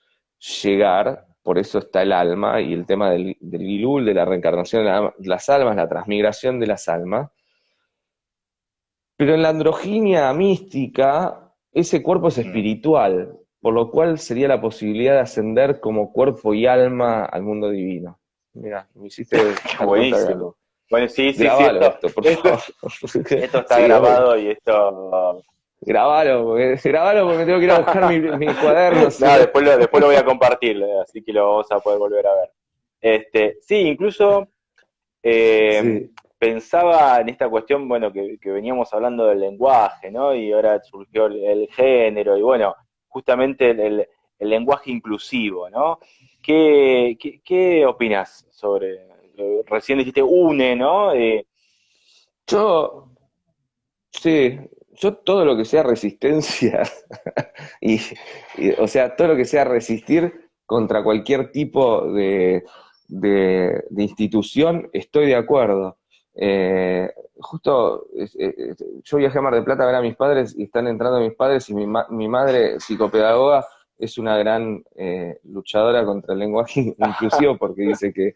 llegar, por eso está el alma y el tema del Gilul, de la reencarnación de las almas, la transmigración de las almas. Pero en la androginia mística, ese cuerpo es mm. espiritual, por lo cual sería la posibilidad de ascender como cuerpo y alma al mundo divino. Mira, me hiciste dar cuenta de Buenísimo. algo. Bueno, sí, sí, sí, Grabalo esto, por esto, favor. esto está Sí, obvio. grabado y esto. Grabalo porque me tengo que ir a buscar mis cuadernos. Nada, después lo voy a compartir, así que lo vamos a poder volver a ver. Sí, incluso eh, Sí, pensaba en esta cuestión, bueno, que veníamos hablando del lenguaje, ¿no? Y ahora surgió el género, y bueno, justamente el lenguaje inclusivo, ¿no? ¿Qué opinas sobre? Recién dijiste une, ¿no? yo, sí, yo todo lo que sea resistencia y, o sea, todo lo que sea resistir contra cualquier tipo de institución, estoy de acuerdo. Justo yo viajé a Mar del Plata a ver a mis padres y están entrando mis padres y mi madre, psicopedagoga, es una gran luchadora contra el lenguaje inclusivo porque dice que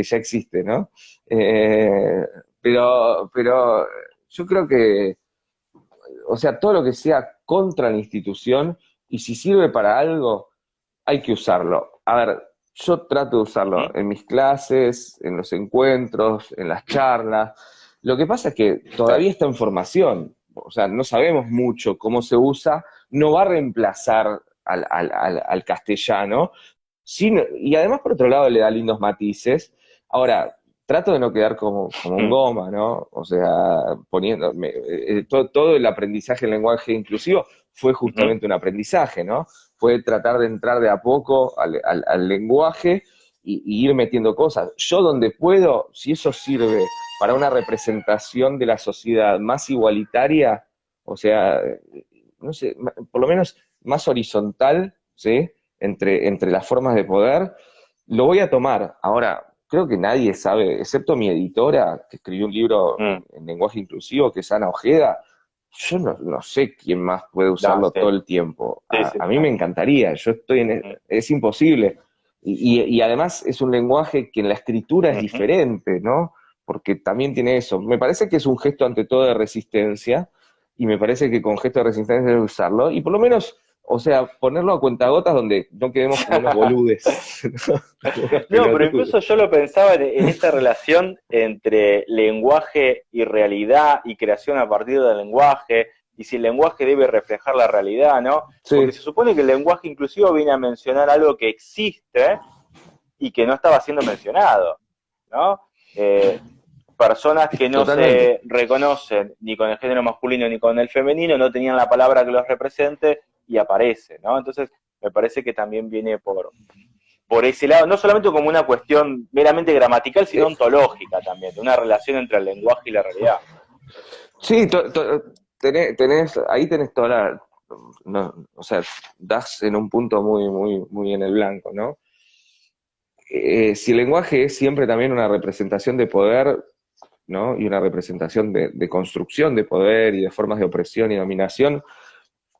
ya existe, ¿no? Eh, pero yo creo que, o sea, todo lo que sea contra la institución y si sirve para algo, hay que usarlo. A ver, yo trato de usarlo ¿Mm? en mis clases, en los encuentros, en las charlas. Lo que pasa es que Sí, todavía está en formación, o sea, no sabemos mucho cómo se usa, no va a reemplazar al castellano, y además por otro lado le da lindos matices. Ahora, trato de no quedar como un mm, goma, ¿no? O sea, todo el aprendizaje en lenguaje inclusivo fue ujú, justamente un aprendizaje, ¿no? Fue tratar de entrar de a poco al lenguaje y ir metiendo cosas. Yo donde puedo, si eso sirve para una representación de la sociedad más igualitaria, o sea, no sé, por lo menos más horizontal, ¿sí? Entre las formas de poder, lo voy a tomar. Ahora, creo que nadie sabe, excepto mi editora, que escribió un libro mm. en lenguaje inclusivo, que es Ana Ojeda, yo no sé quién más puede No, usarlo todo sí, el tiempo. sí, A sí. mí me encantaría, yo estoy Mm, es imposible. Y además es un lenguaje que en la escritura es ujú. diferente, ¿no? Porque también tiene eso. Me parece que es un gesto ante todo de resistencia, y me parece que con gesto de resistencia debe usarlo, y por lo menos, o sea, ponerlo a cuentagotas donde no quedemos como unos boludes, ¿no? Como unos No, pero pelotudos. incluso yo lo pensaba en esta relación entre lenguaje y realidad y creación a partir del lenguaje, y si el lenguaje debe reflejar la realidad, ¿no? Porque Sí, se supone que el lenguaje inclusivo viene a mencionar algo que existe y que no estaba siendo mencionado, ¿no? Eh, Personas que no totalmente. se reconocen ni con el género masculino ni con el femenino no tenían la palabra que los represente y aparece, ¿no? Entonces, me parece que también viene por ese lado, no solamente como una cuestión meramente gramatical, sino ontológica también, de una relación entre el lenguaje y la realidad. Sí, ahí tenés toda la, no, o sea, das en un punto muy, muy, muy en el blanco, ¿no? Si el lenguaje es siempre también una representación de poder, ¿no? Y una representación de construcción de poder y de formas de opresión y dominación,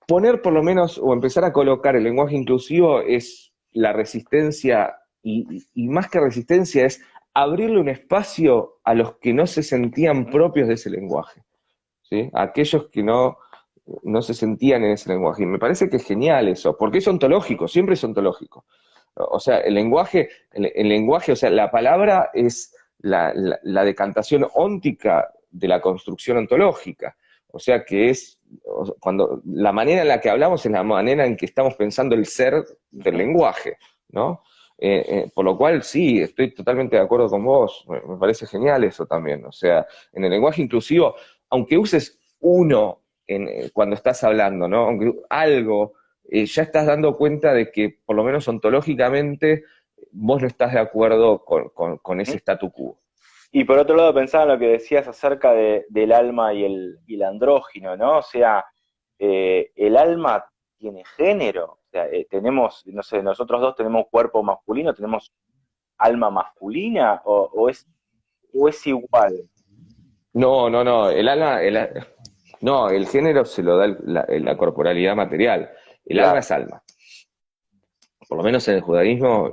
poner por lo menos, o empezar a colocar el lenguaje inclusivo es la resistencia, y más que resistencia es abrirle un espacio a los que no se sentían propios de ese lenguaje, ¿sí? A aquellos que no se sentían en ese lenguaje. Y me parece que es genial eso, porque es ontológico, siempre es ontológico. O sea, el lenguaje, o sea, la palabra es la decantación óntica de la construcción ontológica. O sea, que es, cuando la manera en la que hablamos es la manera en que estamos pensando el ser del lenguaje, ¿no? Por lo cual, sí, estoy totalmente de acuerdo con vos, me parece genial eso también. O sea, en el lenguaje inclusivo, aunque uses uno cuando estás hablando, ¿no? Aunque algo, ya estás dando cuenta de que, por lo menos ontológicamente, vos no estás de acuerdo con ese statu quo. Y por otro lado pensaba en lo que decías acerca del alma y el andrógino, ¿no? O sea, el alma tiene género, o sea, tenemos, no sé, nosotros dos tenemos cuerpo masculino, tenemos alma masculina, o es igual. No, no, el género se lo da la corporalidad material, el alma Claro. es alma. Por lo menos en el judaísmo,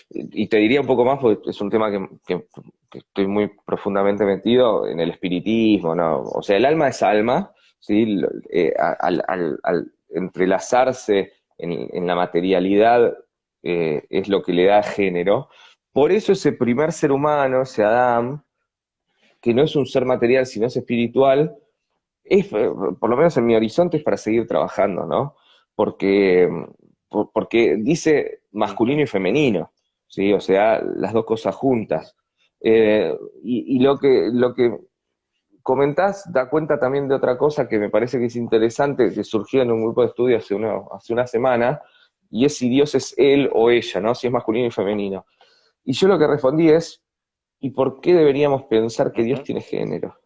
y te diría un poco más, porque es un tema que estoy muy profundamente metido en el espiritismo, ¿no? O sea, el alma es alma, ¿sí? Al entrelazarse en la materialidad es lo que le da género. Por eso ese primer ser humano, ese Adán, que no es un ser material, sino es espiritual, por lo menos en mi horizonte, es para seguir trabajando, ¿no? Porque, porque dice masculino y femenino, ¿sí? O sea, las dos cosas juntas. Y lo que comentás da cuenta también de otra cosa que me parece que es interesante, que surgió en un grupo de estudio hace una semana, y es si Dios es él o ella, ¿no? Si es masculino y femenino. Y yo lo que respondí es, ¿y por qué deberíamos pensar que Dios tiene género?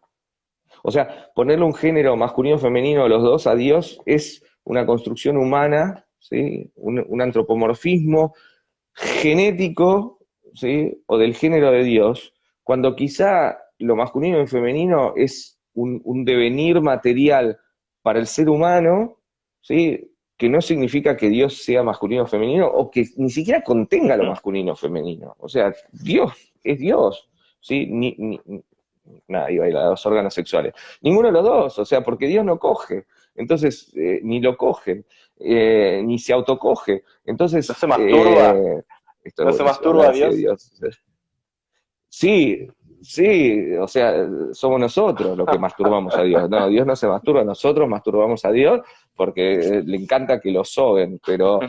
O sea, ponerle un género masculino o femenino a los dos a Dios es una construcción humana, ¿sí? Un antropomorfismo genético, ¿sí? O del género de Dios, cuando quizá lo masculino y femenino es un devenir material para el ser humano, ¿sí? Que no significa que Dios sea masculino o femenino, o que ni siquiera contenga lo masculino o femenino. O sea, Dios es Dios, ¿sí? Nada, iba a ir a los órganos sexuales. Ninguno de los dos, o sea, porque Dios no coge. Entonces, ni lo cogen, ni se autocoge. Entonces, ¿No se masturba? esto es ¿No se buenísimo, masturba hablar a así de Dios? Dios. Sí, sí, o sea, somos nosotros los que masturbamos a Dios. No, Dios no se masturba, nosotros masturbamos a Dios porque le encanta que lo soben, pero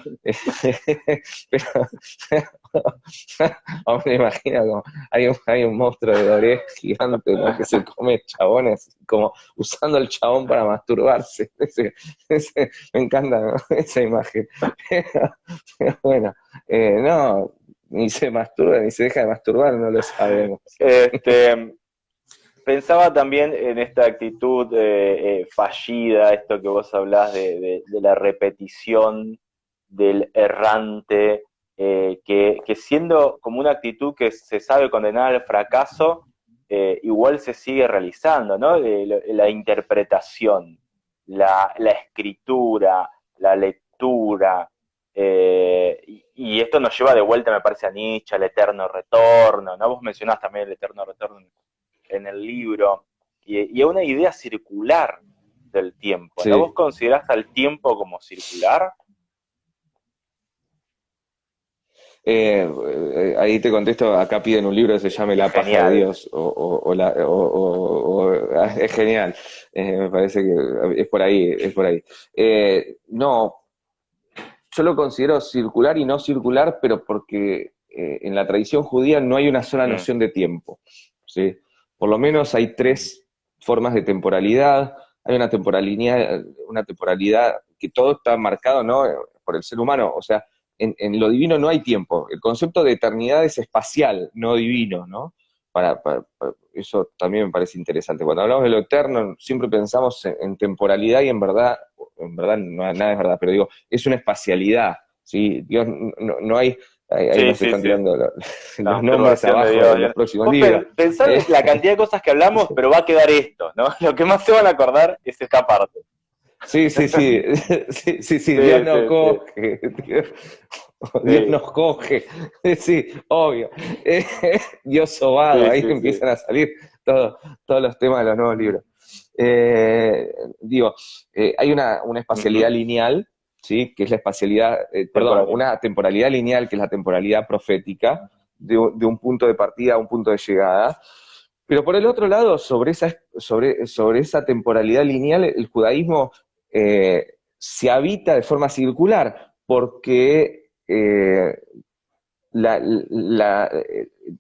ahora me imagino como hay un monstruo de Doré gigante, ¿no? Que se come chabones, como usando el chabón para masturbarse. Me encanta, ¿no? Esa imagen. Pero bueno, no, ni se masturba ni se deja de masturbar, no lo sabemos. Pensaba también en esta actitud fallida, esto que vos hablás de la repetición del errante, que siendo como una actitud que se sabe condenar al fracaso, igual se sigue realizando, ¿no? La interpretación, la escritura, la lectura, y esto nos lleva de vuelta, me parece, a Nietzsche, al eterno retorno, ¿no? Vos mencionás también el eterno retorno en el libro, y a una idea circular del tiempo, ¿no? Sí. ¿Vos considerás al tiempo como circular? Ahí te contesto, acá piden un libro que se llame La paja Genial. de Dios, es genial, me parece que es por ahí, es por ahí. No, yo lo considero circular y no circular, pero porque en la tradición judía no hay una sola noción de tiempo, ¿sí? Por lo menos hay tres formas de temporalidad, hay una temporalidad que todo está marcado, ¿no? Por el ser humano. O sea, en lo divino no hay tiempo. El concepto de eternidad es espacial, no divino, ¿no? Eso también me parece interesante. Cuando hablamos de lo eterno, siempre pensamos en temporalidad y en verdad nada es verdad, pero digo, es una espacialidad, ¿sí? Dios, no hay, ahí Sí, nos sí, están sí. tirando La los nombres masturbación de abajo Dios. de los próximos Vos libros. pensá la cantidad de cosas que hablamos, pero va a quedar esto, ¿no? Lo que más se van a acordar es esta parte. Sí, sí, sí, sí, sí, sí, Dios Sí, no sí, sí. coge, Dios Sí, nos coge, sí, obvio. Dios sobado, sí, ahí sí, sí. empiezan a salir todos los temas de los nuevos libros. Digo, hay una espacialidad Ujú. lineal, ¿sí? Que es la espacialidad, perdón, Temporalidad. una temporalidad lineal, que es la temporalidad profética, de un punto de partida a un punto de llegada. Pero por el otro lado, sobre esa temporalidad lineal, el judaísmo se habita de forma circular, porque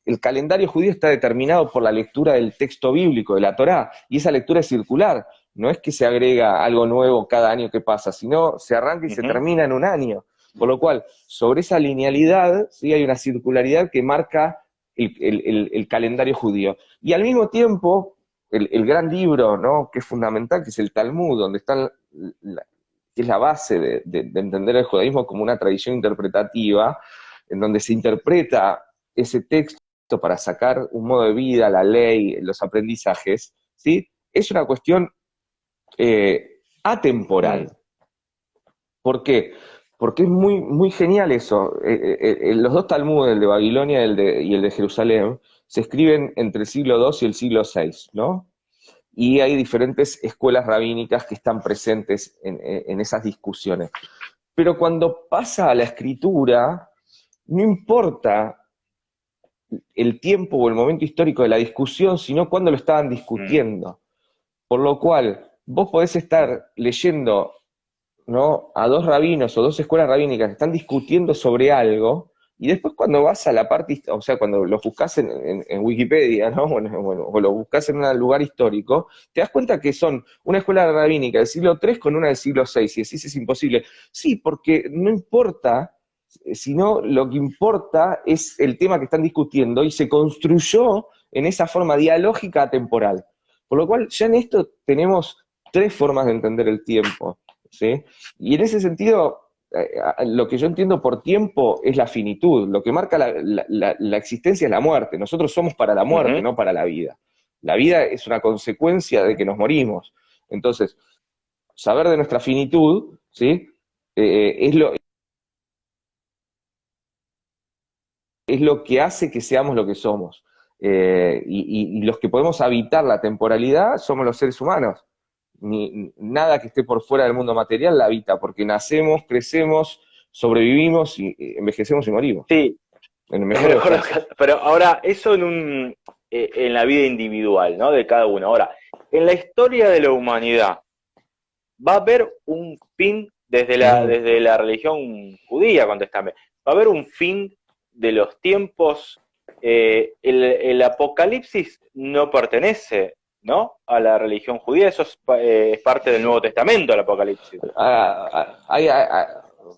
el calendario judío está determinado por la lectura del texto bíblico, de la Torá, y esa lectura es circular. No es que se agrega algo nuevo cada año que pasa, sino se arranca y se Ujú. termina en un año. Por lo cual, sobre esa linealidad, ¿sí? Hay una circularidad que marca el calendario judío. Y al mismo tiempo, el gran libro, ¿no? Que es fundamental, que es el Talmud, donde está que es la base de entender el judaísmo como una tradición interpretativa, en donde se interpreta ese texto para sacar un modo de vida, la ley, los aprendizajes, ¿sí? Es una cuestión Mm. atemporal. ¿Por qué? Porque es muy, muy genial eso. Los dos Talmud, el de Babilonia y el de Jerusalén, se escriben entre el siglo II y el siglo VI, ¿no? Y hay diferentes escuelas rabínicas que están presentes en esas discusiones. Pero cuando pasa a la escritura, no importa el tiempo o el momento histórico de la discusión, sino cuándo lo estaban Mm. discutiendo. Por lo cual, vos podés estar leyendo, ¿no? A dos rabinos o dos escuelas rabínicas que están discutiendo sobre algo, y después cuando vas a la parte, o sea, cuando lo buscas en Wikipedia, ¿no? Bueno, o lo buscas en un lugar histórico, te das cuenta que son una escuela rabínica del siglo III con una del siglo VI, y decís es imposible. Sí, porque no importa, sino lo que importa es el tema que están discutiendo y se construyó en esa forma dialógica temporal. Por lo cual, ya en esto tenemos tres formas de entender el tiempo, ¿sí? Y en ese sentido, lo que yo entiendo por tiempo es la finitud. Lo que marca la existencia es la muerte. Nosotros somos para la muerte, Ujú. no para la vida. La vida es una consecuencia de que nos morimos. Entonces, saber de nuestra finitud, ¿sí? Es lo que hace que seamos lo que somos. Y los que podemos habitar la temporalidad somos los seres humanos. Nada que esté por fuera del mundo material la habita, porque nacemos, crecemos, sobrevivimos, y envejecemos y morimos, Sí, en el mejor de los casos. pero ahora, eso en la vida individual, ¿no? De cada uno. Ahora, en la historia de la humanidad, va a haber un fin Ujú. desde la religión judía, contestame. Va a haber un fin de los tiempos. El Apocalipsis no pertenece, ¿no? A la religión judía, eso es parte del Nuevo Testamento, el Apocalipsis. Ah,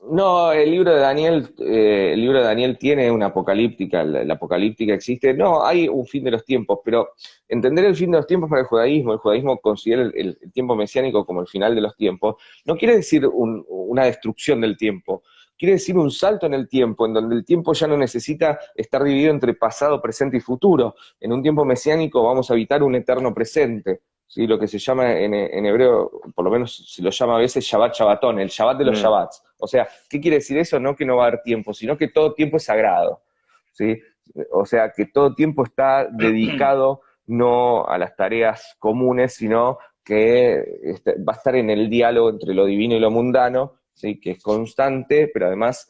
no, el libro de Daniel tiene una apocalíptica, la apocalíptica existe. No, hay un fin de los tiempos, pero entender el fin de los tiempos para el judaísmo considera el tiempo mesiánico como el final de los tiempos, no quiere decir una destrucción del tiempo, quiere decir un salto en el tiempo, en donde el tiempo ya no necesita estar dividido entre pasado, presente y futuro. En un tiempo mesiánico vamos a habitar un eterno presente. ¿Sí? Lo que se llama en hebreo, por lo menos se lo llama a veces Shabbat Shabbatón, el Shabbat de los Mm. Shabbats. O sea, ¿qué quiere decir eso? No que no va a haber tiempo, sino que todo tiempo es sagrado. ¿Sí? O sea, que todo tiempo está dedicado no a las tareas comunes, sino que va a estar en el diálogo entre lo divino y lo mundano, ¿sí? Que es constante, pero además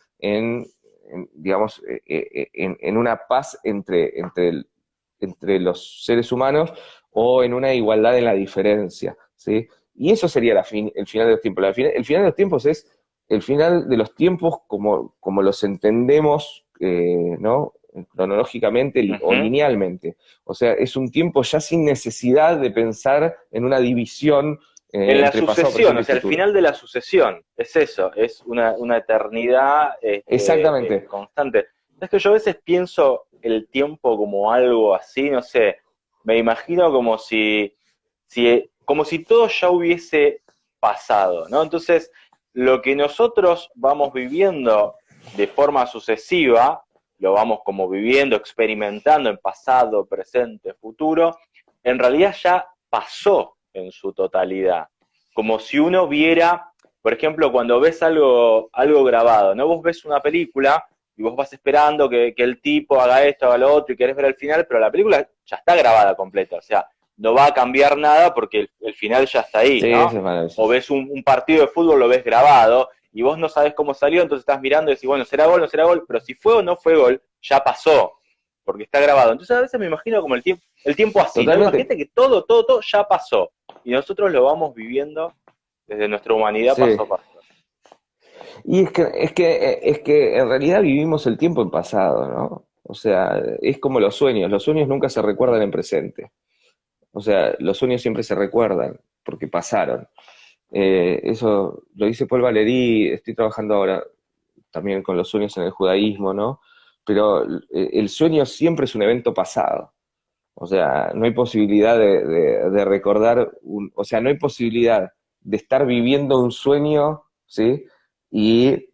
digamos, en una paz entre los seres humanos o en una igualdad en la diferencia, ¿sí? Y eso sería el final de los tiempos. El final de los tiempos es el final de los tiempos como los entendemos, ¿no? Cronológicamente o linealmente. O sea, es un tiempo ya sin necesidad de pensar en una división En la entre pasado, sucesión, presente o y sea, el futuro. final de la sucesión, es eso, es una eternidad Exactamente. constante. Es que yo a veces pienso el tiempo como algo así, no sé, me imagino como si todo ya hubiese pasado, ¿no? Entonces, lo que nosotros vamos viviendo de forma sucesiva, lo vamos como viviendo, experimentando en pasado, presente, futuro, en realidad ya pasó en su totalidad. Como si uno viera, por ejemplo, cuando ves algo grabado, ¿no? Vos ves una película y vos vas esperando que el tipo haga esto, haga lo otro y querés ver el final, pero la película ya está grabada completa, o sea, no va a cambiar nada porque el final ya está ahí, Sí, ¿no? eso es O maravilloso. ves un partido de fútbol, lo ves grabado y vos no sabes cómo salió, entonces estás mirando y decís, bueno, será gol, no será gol, pero si fue o no fue gol, ya pasó, porque está grabado. Entonces a veces me imagino como el tiempo así, ¿no? Totalmente. Imagínate que todo ya pasó y nosotros lo vamos viviendo desde nuestra humanidad paso Sí. a paso. Y es que en realidad vivimos el tiempo en pasado, ¿no? O sea, es como los sueños nunca se recuerdan en presente. O sea, los sueños siempre se recuerdan porque pasaron. Eso lo dice Paul Valéry, estoy trabajando ahora también con los sueños en el judaísmo, ¿no? Pero el sueño siempre es un evento pasado. O sea, no hay posibilidad de recordar, o sea, no hay posibilidad de estar viviendo un sueño, ¿sí? Y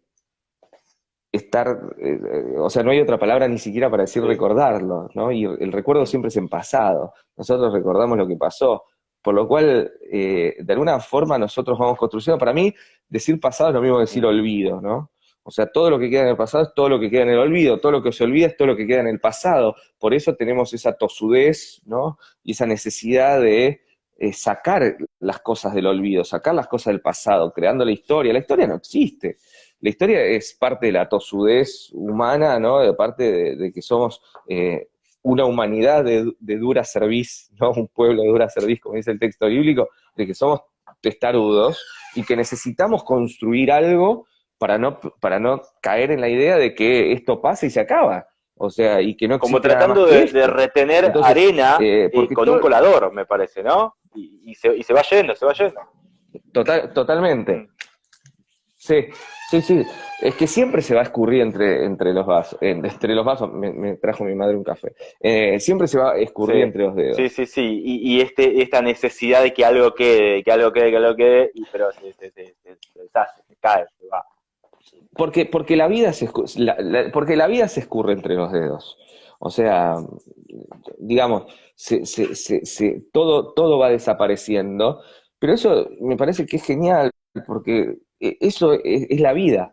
estar, o sea, no hay otra palabra ni siquiera para decir Sí. recordarlo, ¿no? Y el recuerdo Mm. siempre es en pasado, nosotros recordamos lo que pasó, por lo cual, de alguna forma nosotros vamos construyendo, para mí, decir pasado es lo mismo que decir Mm. olvido, ¿no? O sea, todo lo que queda en el pasado es todo lo que queda en el olvido, todo lo que se olvida es todo lo que queda en el pasado, por eso tenemos esa tosudez, ¿no? Y esa necesidad de sacar las cosas del olvido, sacar las cosas del pasado, creando la historia no existe, la historia es parte de la tosudez humana, ¿no? De parte de que somos una humanidad de dura cerviz, ¿no? Un pueblo de dura cerviz, como dice el texto bíblico, de que somos testarudos y que necesitamos construir algo para no caer en la idea de que esto pasa y se acaba. O sea, y que no Como existe nada más tratando que de esto. retener Entonces, arena porque con un todo, colador, me parece, ¿no? Y se va yendo, se va yendo. totalmente. Mm. Sí, sí, sí. Es que siempre se va a escurrir entre los vasos. Entre los vasos, me trajo mi madre un café. Siempre se va a escurrir Sí, entre los sí, dedos. sí, sí. Y esta necesidad de que algo quede, que algo quede, que algo quede, pero se deshace, se cae, se va. Porque porque la vida se escurre entre los dedos. O sea, digamos, todo va desapareciendo. Pero eso me parece que es genial, porque eso es la vida.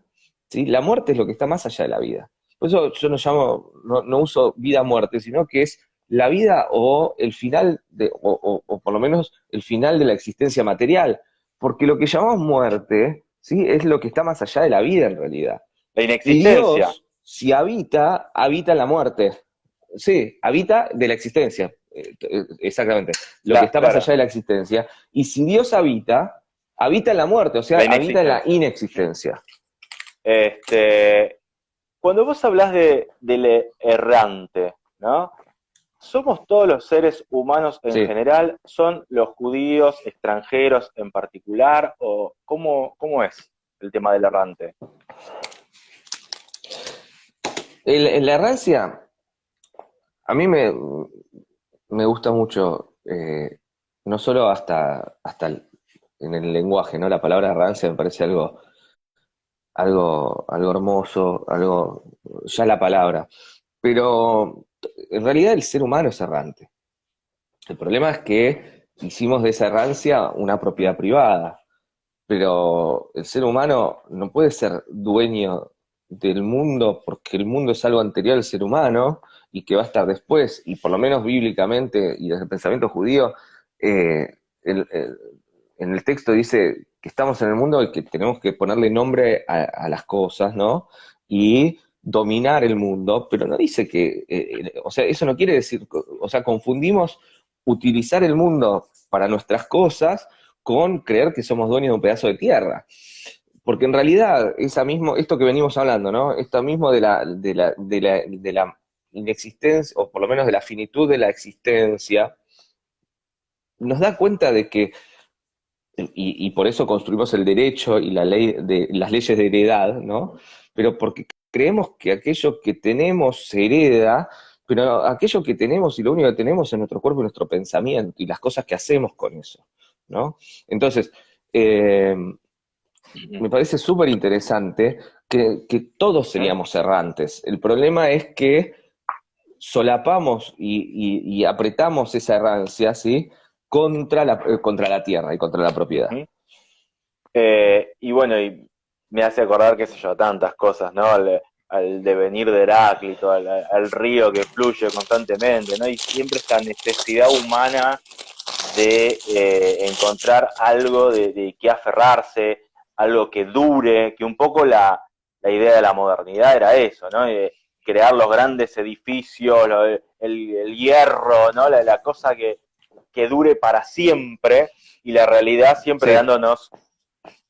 ¿Sí? La muerte es lo que está más allá de la vida. Por eso yo no uso vida-muerte, sino que es la vida o el final, o por lo menos el final de la existencia material. Porque lo que llamamos muerte, ¿sí? Es lo que está más allá de la vida en realidad. La Y inexistencia. Dios, si habita en la muerte. Sí, habita de la existencia. Exactamente. Lo que está más Claro, allá de la existencia. Y si Dios habita en la muerte, o sea, la habita en la inexistencia. inexistencia. Este, cuando vos hablas del errante, ¿no? ¿Somos todos los seres humanos en Sí. general? ¿Son los judíos extranjeros en particular? ¿O cómo es el tema del errante? La errancia, a mí me gusta mucho, no solo en el lenguaje, ¿no? La palabra errancia me parece algo hermoso, ya la palabra. Pero en realidad el ser humano es errante. El problema es que hicimos de esa errancia una propiedad privada, pero el ser humano no puede ser dueño del mundo porque el mundo es algo anterior al ser humano y que va a estar después, y por lo menos bíblicamente y desde el pensamiento judío, eh, en el texto dice que estamos en el mundo y que tenemos que ponerle nombre a las cosas, ¿no? Y dominar el mundo, pero no dice o sea, eso no quiere decir, o sea, confundimos utilizar el mundo para nuestras cosas con creer que somos dueños de un pedazo de tierra. Porque en realidad, esto que venimos hablando, ¿no? Esto mismo de la inexistencia, o por lo menos de la finitud de la existencia, nos da cuenta de que y por eso construimos el derecho y la ley las leyes de heredad, ¿no? Pero porque creemos que aquello que tenemos se hereda, pero aquello que tenemos y lo único que tenemos es nuestro cuerpo y nuestro pensamiento y las cosas que hacemos con eso, ¿no? Entonces, me parece súper interesante que todos seríamos errantes. El problema es que solapamos y apretamos esa errancia, ¿sí? Contra la tierra y contra la propiedad. Y bueno, y me hace acordar, qué sé yo, tantas cosas, ¿no? Al devenir de Heráclito, al río que fluye constantemente, ¿no? Y siempre esta necesidad humana de encontrar algo de que aferrarse, algo que dure, que un poco la idea de la modernidad era eso, ¿no? Crear los grandes edificios, el hierro, ¿no? La cosa que dure para siempre, y la realidad siempre Sí. dándonos...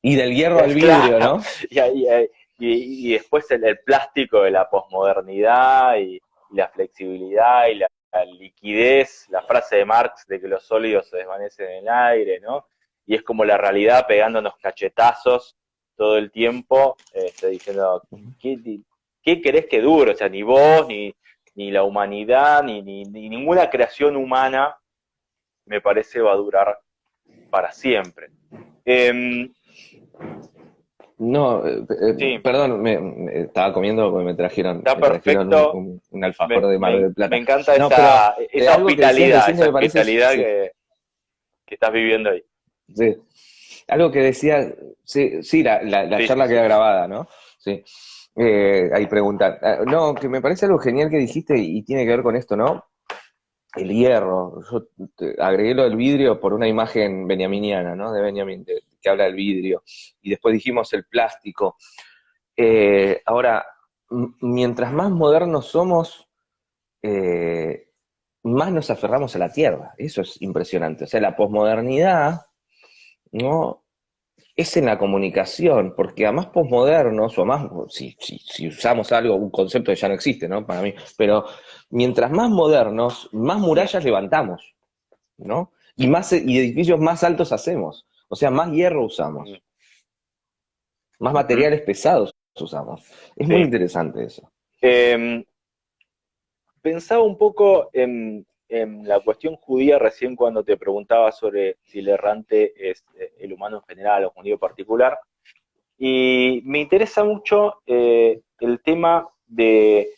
Y del hierro al vidrio, ¿no? Y después el plástico de la posmodernidad y la flexibilidad y la liquidez, la frase de Marx de que los sólidos se desvanecen en el aire, ¿no? Y es como la realidad pegándonos cachetazos todo el tiempo, diciendo, ¿qué querés que dure? O sea, ni vos, ni la humanidad, ni ninguna creación humana, me parece, va a durar para siempre. No, Sí. perdón, me estaba comiendo porque me trajeron, Está me trajeron perfecto. un alfajor de Mar del Plata. Me encanta No, esa algo que decías hospitalidad, recién que esa me parece, hospitalidad sí, que estás viviendo ahí. sí. Algo que decía, sí, sí, la Sí, charla sí, sí. queda grabada, ¿no? Sí. Ahí preguntar. No, que me parece algo genial que dijiste y tiene que ver con esto, ¿no? El hierro. Yo agregué lo del vidrio por una imagen benjaminiana, ¿no? De Benjamin, que habla del vidrio. Y después dijimos el plástico. Ahora, mientras más modernos somos, más nos aferramos a la tierra. Eso es impresionante. O sea, la posmodernidad, ¿no? Es en la comunicación, porque a más posmodernos, o más, si usamos algo, un concepto que ya no existe, ¿no? Para mí, pero mientras más modernos, más murallas levantamos, ¿no? Y edificios más altos hacemos. O sea, más hierro usamos, más materiales pesados usamos. Es muy Sí. interesante eso. Pensaba un poco en la cuestión judía recién cuando te preguntaba sobre si el errante es el humano en general o un judío particular. Y me interesa mucho el tema de,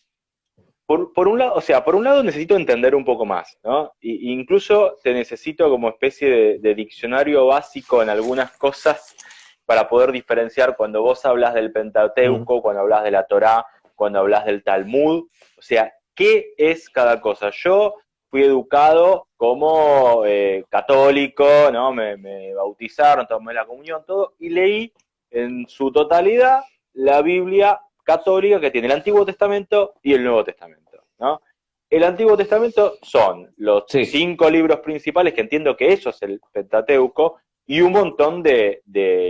por un lado, o sea, por un lado necesito entender un poco más, ¿no? Incluso te necesito como especie de diccionario básico en algunas cosas para poder diferenciar cuando vos hablas del Pentateuco, cuando hablas de la Torá, cuando hablas del Talmud, o sea, ¿qué es cada cosa? Yo fui educado como católico, ¿no? Me bautizaron, tomé la comunión, todo, y leí en su totalidad la Biblia católica, que tiene el Antiguo Testamento y el Nuevo Testamento, ¿no? El Antiguo Testamento son los Sí. 5 libros principales, que entiendo que eso es el Pentateuco, y un montón de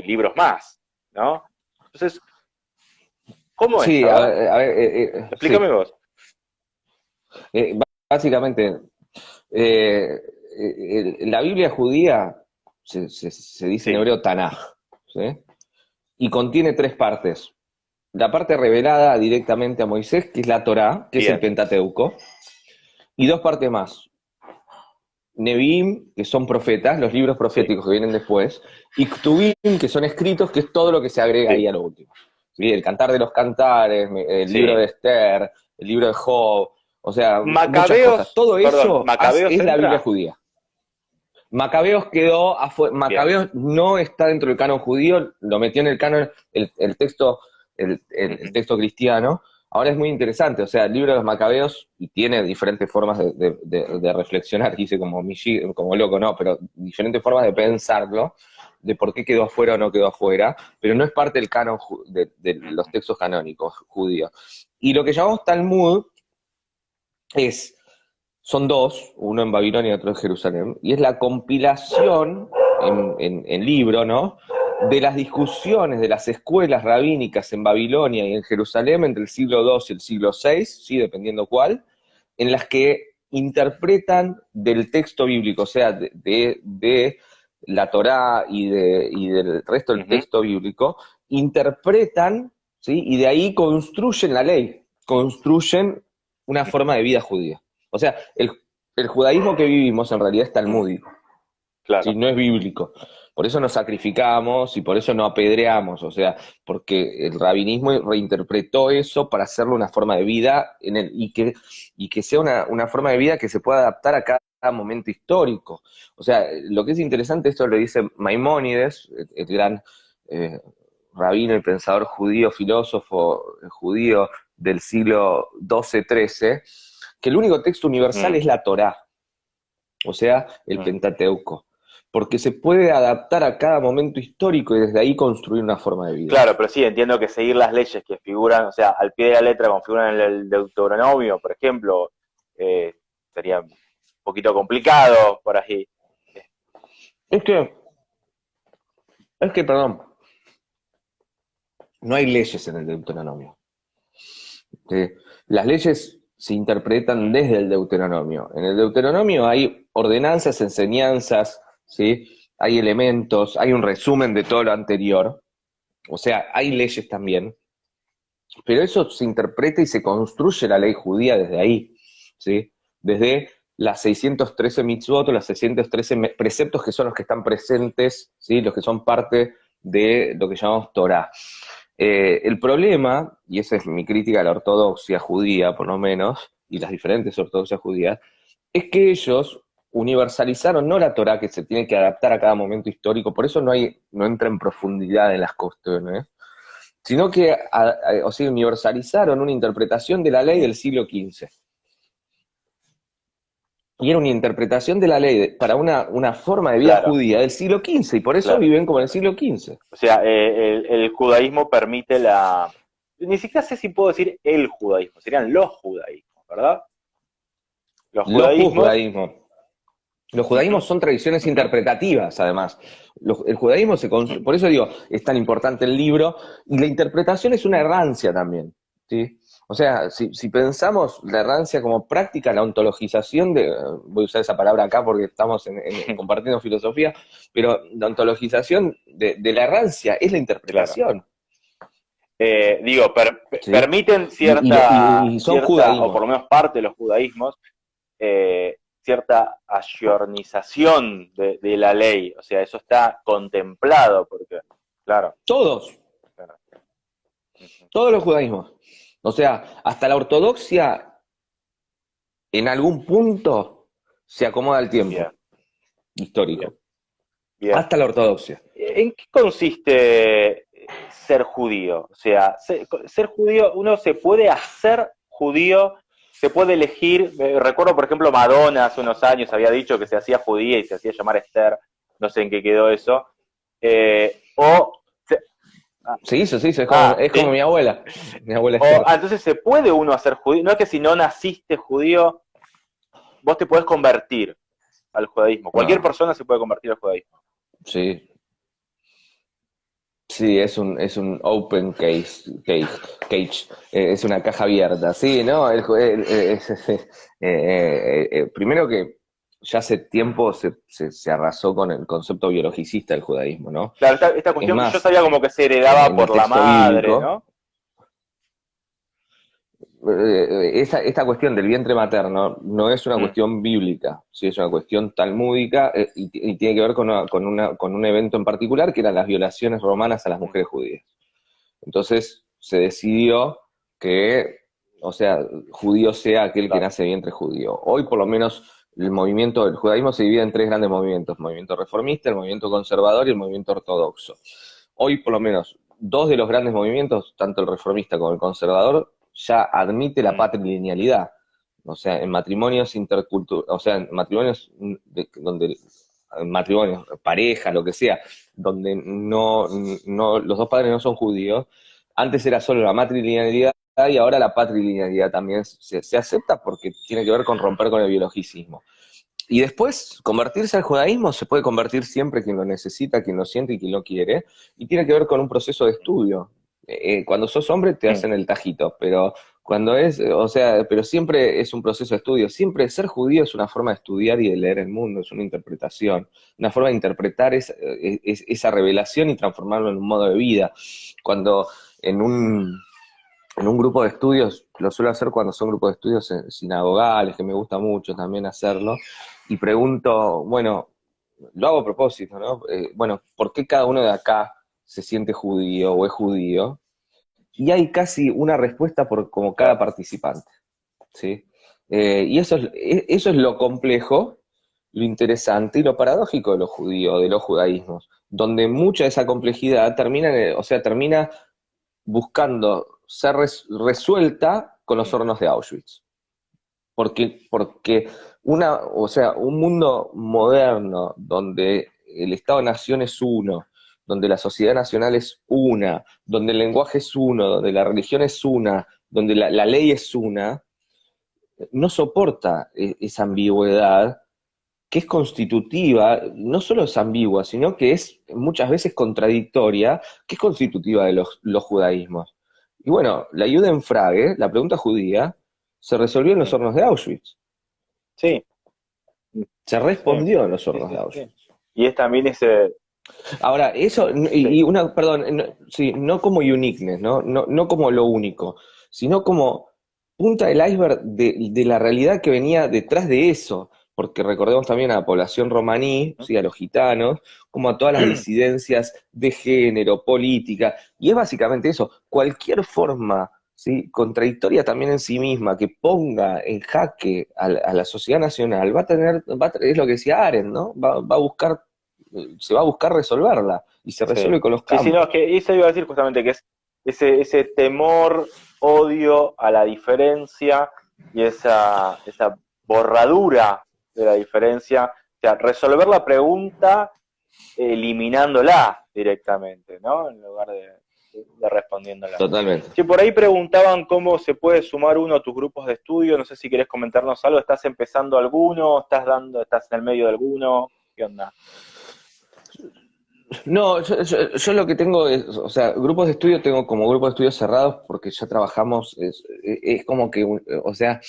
libros más, ¿no? Entonces, ¿cómo es? Sí, A ver, explícame sí. vos. Básicamente, la Biblia judía se dice en Sí, hebreo Tanaj, ¿sí? Y contiene 3 partes. La parte revelada directamente a Moisés, que es la Torá, que es el bien, Pentateuco, y 2 partes más. Nevi'im, que son profetas, los libros sí, proféticos que vienen después, y Ktubim, que son escritos, que es todo lo que se agrega ahí sí, a lo último. ¿Sí? El Cantar de los Cantares, el libro sí. de Esther, el libro de Job, o sea, muchas cosas. Macabeos, Todo perdón, eso ¿Macabeos es la Biblia entra? judía. Macabeos quedó afuera. Bien. Macabeos no está dentro del canon judío, lo metió en el canon el texto, el texto cristiano. Ahora es muy interesante, o sea, el libro de los Macabeos y tiene diferentes formas de reflexionar, hice como loco, no, pero diferentes formas de pensarlo, de por qué quedó afuera o no quedó afuera, pero no es parte del canon de los textos canónicos judíos. Y lo que llamamos Talmud son 2, uno en Babilonia y otro en Jerusalén, y es la compilación en libro, ¿no? De las discusiones de las escuelas rabínicas en Babilonia y en Jerusalén entre el siglo II y el siglo VI, ¿sí? Dependiendo cuál, en las que interpretan del texto bíblico, o sea, la Torá y del resto del texto bíblico, interpretan, ¿sí? Y de ahí construyen la ley, construyen una forma de vida judía. O sea, el judaísmo que vivimos en realidad es talmúdico, Claro. ¿sí? No es bíblico. Por eso nos sacrificamos y por eso no apedreamos, o sea, porque el rabinismo reinterpretó eso para hacerlo una forma de vida y que sea una forma de vida que se pueda adaptar a cada momento histórico. O sea, lo que es interesante, esto lo dice Maimónides, el gran rabino y pensador judío, filósofo judío del siglo XII-XIII, que el único texto universal es la Torá, o sea, el Pentateuco, porque se puede adaptar a cada momento histórico y desde ahí construir una forma de vida. Claro, pero sí, entiendo que seguir las leyes que figuran, o sea, al pie de la letra, como figuran en el Deuteronomio, por ejemplo, sería un poquito complicado por ahí. Es que, perdón, no hay leyes en el Deuteronomio. Las leyes se interpretan desde el Deuteronomio. En el Deuteronomio hay ordenanzas, enseñanzas, ¿sí? Hay elementos, hay un resumen de todo lo anterior. O sea, hay leyes también. Pero eso se interpreta y se construye la ley judía desde ahí, ¿sí? Desde las 613 mitzvot, o las 613 preceptos que son los que están presentes, ¿sí? Los que son parte de lo que llamamos Torah. El problema, y esa es mi crítica a la ortodoxia judía, por lo menos, y las diferentes ortodoxias judías, es que ellos universalizaron no la Torah, que se tiene que adaptar a cada momento histórico, por eso no entra en profundidad en las cuestiones, sino que o sea, universalizaron una interpretación de la ley del siglo XV. Y era una interpretación de la ley para una forma de vida judía del siglo XV, y por eso viven como en el siglo XV. O sea, el judaísmo permite ni siquiera sé si puedo decir el judaísmo, serían los judaísmos, ¿verdad? Los judaísmos. Los judaísmos son tradiciones interpretativas, además. El judaísmo por eso digo, es tan importante el libro, y la interpretación es una errancia también, ¿sí? O sea, si pensamos la errancia como práctica, la ontologización voy a usar esa palabra acá porque estamos compartiendo filosofía, pero la ontologización de la errancia es la interpretación. ¿Sí? Permiten cierta, y son judaísmos, o por lo menos parte de los judaísmos, cierta ayornización de la ley, o sea, eso está contemplado, porque, claro. Todos los judaísmos. O sea, hasta la ortodoxia, en algún punto, se acomoda al tiempo histórico. Bien. Hasta la ortodoxia. ¿En qué consiste ser judío? O sea, ser judío, uno se puede hacer judío, se puede elegir. Recuerdo, por ejemplo, Madonna hace unos años había dicho que se hacía judía y se hacía llamar Esther, no sé en qué quedó eso. Se hizo, es como mi abuela. Mi abuela entonces se puede uno hacer judío. No es que si no naciste judío, vos te podés convertir al judaísmo. Cualquier persona se puede convertir al judaísmo. Sí. Sí, es un open cage, es una caja abierta. Sí, ¿no? Primero que ya hace tiempo se arrasó con el concepto biologicista del judaísmo, ¿no? Claro, esta cuestión más, yo sabía como que se heredaba por la madre, bíblico, ¿no? Esta cuestión del vientre materno no es una cuestión bíblica, ¿sí? Es una cuestión talmúdica y tiene que ver con un evento en particular, que eran las violaciones romanas a las mujeres judías. Entonces se decidió que, o sea, judío sea aquel que nace de vientre judío. Hoy por lo menos el judaísmo se divide en tres grandes movimientos: el movimiento reformista, el movimiento conservador y el movimiento ortodoxo. Hoy por lo menos dos de los grandes movimientos, tanto el reformista como el conservador, ya admite la patrilinealidad. O sea, en matrimonios matrimonios, pareja, lo que sea, donde los dos padres no son judíos, antes era solo la matrilinealidad y ahora la patrilinealidad también se acepta porque tiene que ver con romper con el biologicismo. Y después, convertirse al judaísmo se puede convertir siempre quien lo necesita, quien lo siente y quien lo quiere, y tiene que ver con un proceso de estudio. Cuando sos hombre te hacen el tajito, pero Cuando es, o sea, pero siempre es un proceso de estudio. Siempre ser judío es una forma de estudiar y de leer el mundo, es una interpretación, una forma de interpretar esa revelación y transformarlo en un modo de vida. Cuando en un grupo de estudios, lo suelo hacer cuando son grupos de estudios sinagogales, que me gusta mucho también hacerlo, y pregunto, bueno, lo hago a propósito, ¿no? Bueno, ¿por qué cada uno de acá se siente judío o es judío? Y hay casi una respuesta por como cada Claro. participante, ¿sí? Y eso es lo complejo, lo interesante y lo paradójico de los judíos, de los judaísmos, donde mucha de esa complejidad termina buscando ser resuelta con los hornos de Auschwitz. Porque un mundo moderno donde el Estado-Nación es uno, donde la sociedad nacional es una, donde el lenguaje es uno, donde la religión es una, donde la ley es una, no soporta esa ambigüedad que es constitutiva, no solo es ambigua, sino que es muchas veces contradictoria, que es constitutiva de los judaísmos. Y bueno, la Judenfrage, la pregunta judía, se resolvió en los hornos de Auschwitz. Sí, Se sí, respondió en los sí, hornos de sí, sí. Auschwitz. Y es también ese, Ahora, eso, sí, perdón, no, sí, no como uniqueness, ¿no? No como lo único, sino como punta del iceberg de la realidad que venía detrás de eso, porque recordemos también a la población romaní, ¿sí? A los gitanos, como a todas las disidencias de género, política, y es básicamente eso, cualquier forma, ¿sí? Contradictoria también en sí misma, que ponga en jaque a la sociedad nacional, es lo que decía Arendt, ¿no? Se va a buscar resolverla, y se sí. resuelve con los Sí, sí, no, es campos. que eso iba a decir justamente que es ese temor, odio a la diferencia y esa borradura de la diferencia, o sea, resolver la pregunta eliminándola directamente, ¿no? En lugar de respondiéndola. Totalmente. Sí, por ahí preguntaban cómo se puede sumar uno a tus grupos de estudio, no sé si querés comentarnos algo, ¿estás empezando alguno? ¿Estás en el medio de alguno? ¿Qué onda? No, yo lo que tengo es, o sea, grupos de estudio tengo como grupos de estudio cerrados porque ya trabajamos, es como que, o sea,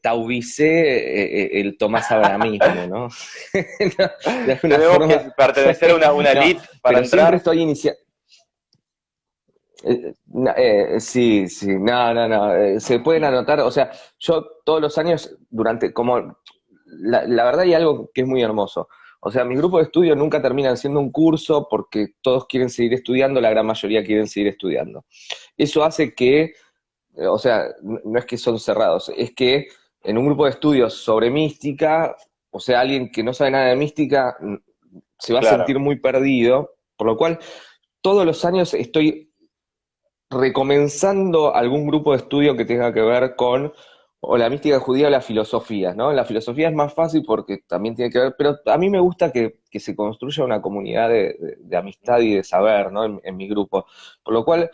taubicé el Tomás Abramismo, ¿no? No, de alguna Tenemos forma, que pertenecer a una no, elite para pero siempre entrar. estoy iniciando. Sí, sí, no, se pueden anotar, o sea, yo todos los años, la verdad hay algo que es muy hermoso, o sea, mis grupos de estudio nunca terminan siendo un curso porque todos quieren seguir estudiando, la gran mayoría quieren seguir estudiando. Eso hace que, o sea, no es que son cerrados, es que en un grupo de estudios sobre mística, o sea, alguien que no sabe nada de mística se va a Claro. sentir muy perdido, por lo cual todos los años estoy recomenzando algún grupo de estudio que tenga que ver con o la mística judía o la filosofía, ¿no? La filosofía es más fácil porque también tiene que ver, pero a mí me gusta que se construya una comunidad de amistad y de saber, ¿no? En mi grupo. Por lo cual,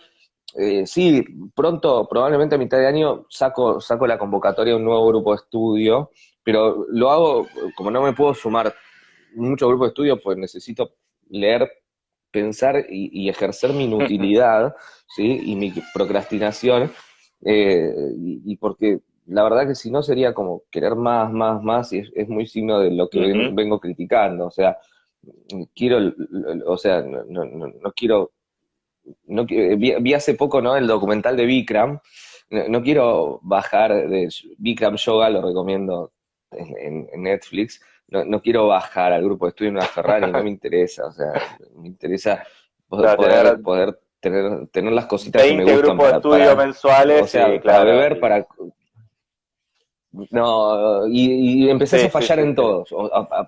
sí, pronto, probablemente a mitad de año, saco la convocatoria de un nuevo grupo de estudio, pero lo hago, como no me puedo sumar mucho grupo de estudio, pues necesito leer, pensar y ejercer mi inutilidad, ¿sí? Y mi procrastinación, y porque la verdad que si no sería como querer más, y es muy signo de lo que Ujú. vengo criticando, o sea, quiero, o sea, no quiero, vi hace poco, ¿no? El documental de Bikram, no quiero bajar de Bikram Yoga, lo recomiendo en Netflix, no quiero bajar al grupo de estudio en una Ferrari, no me interesa, o sea, me interesa Claro, tener poder tener las cositas que me 20 gustan grupos de estudio o mensuales y sea, para claro. beber, no, y empezás a Sí, sí, fallar sí, en sí. todos,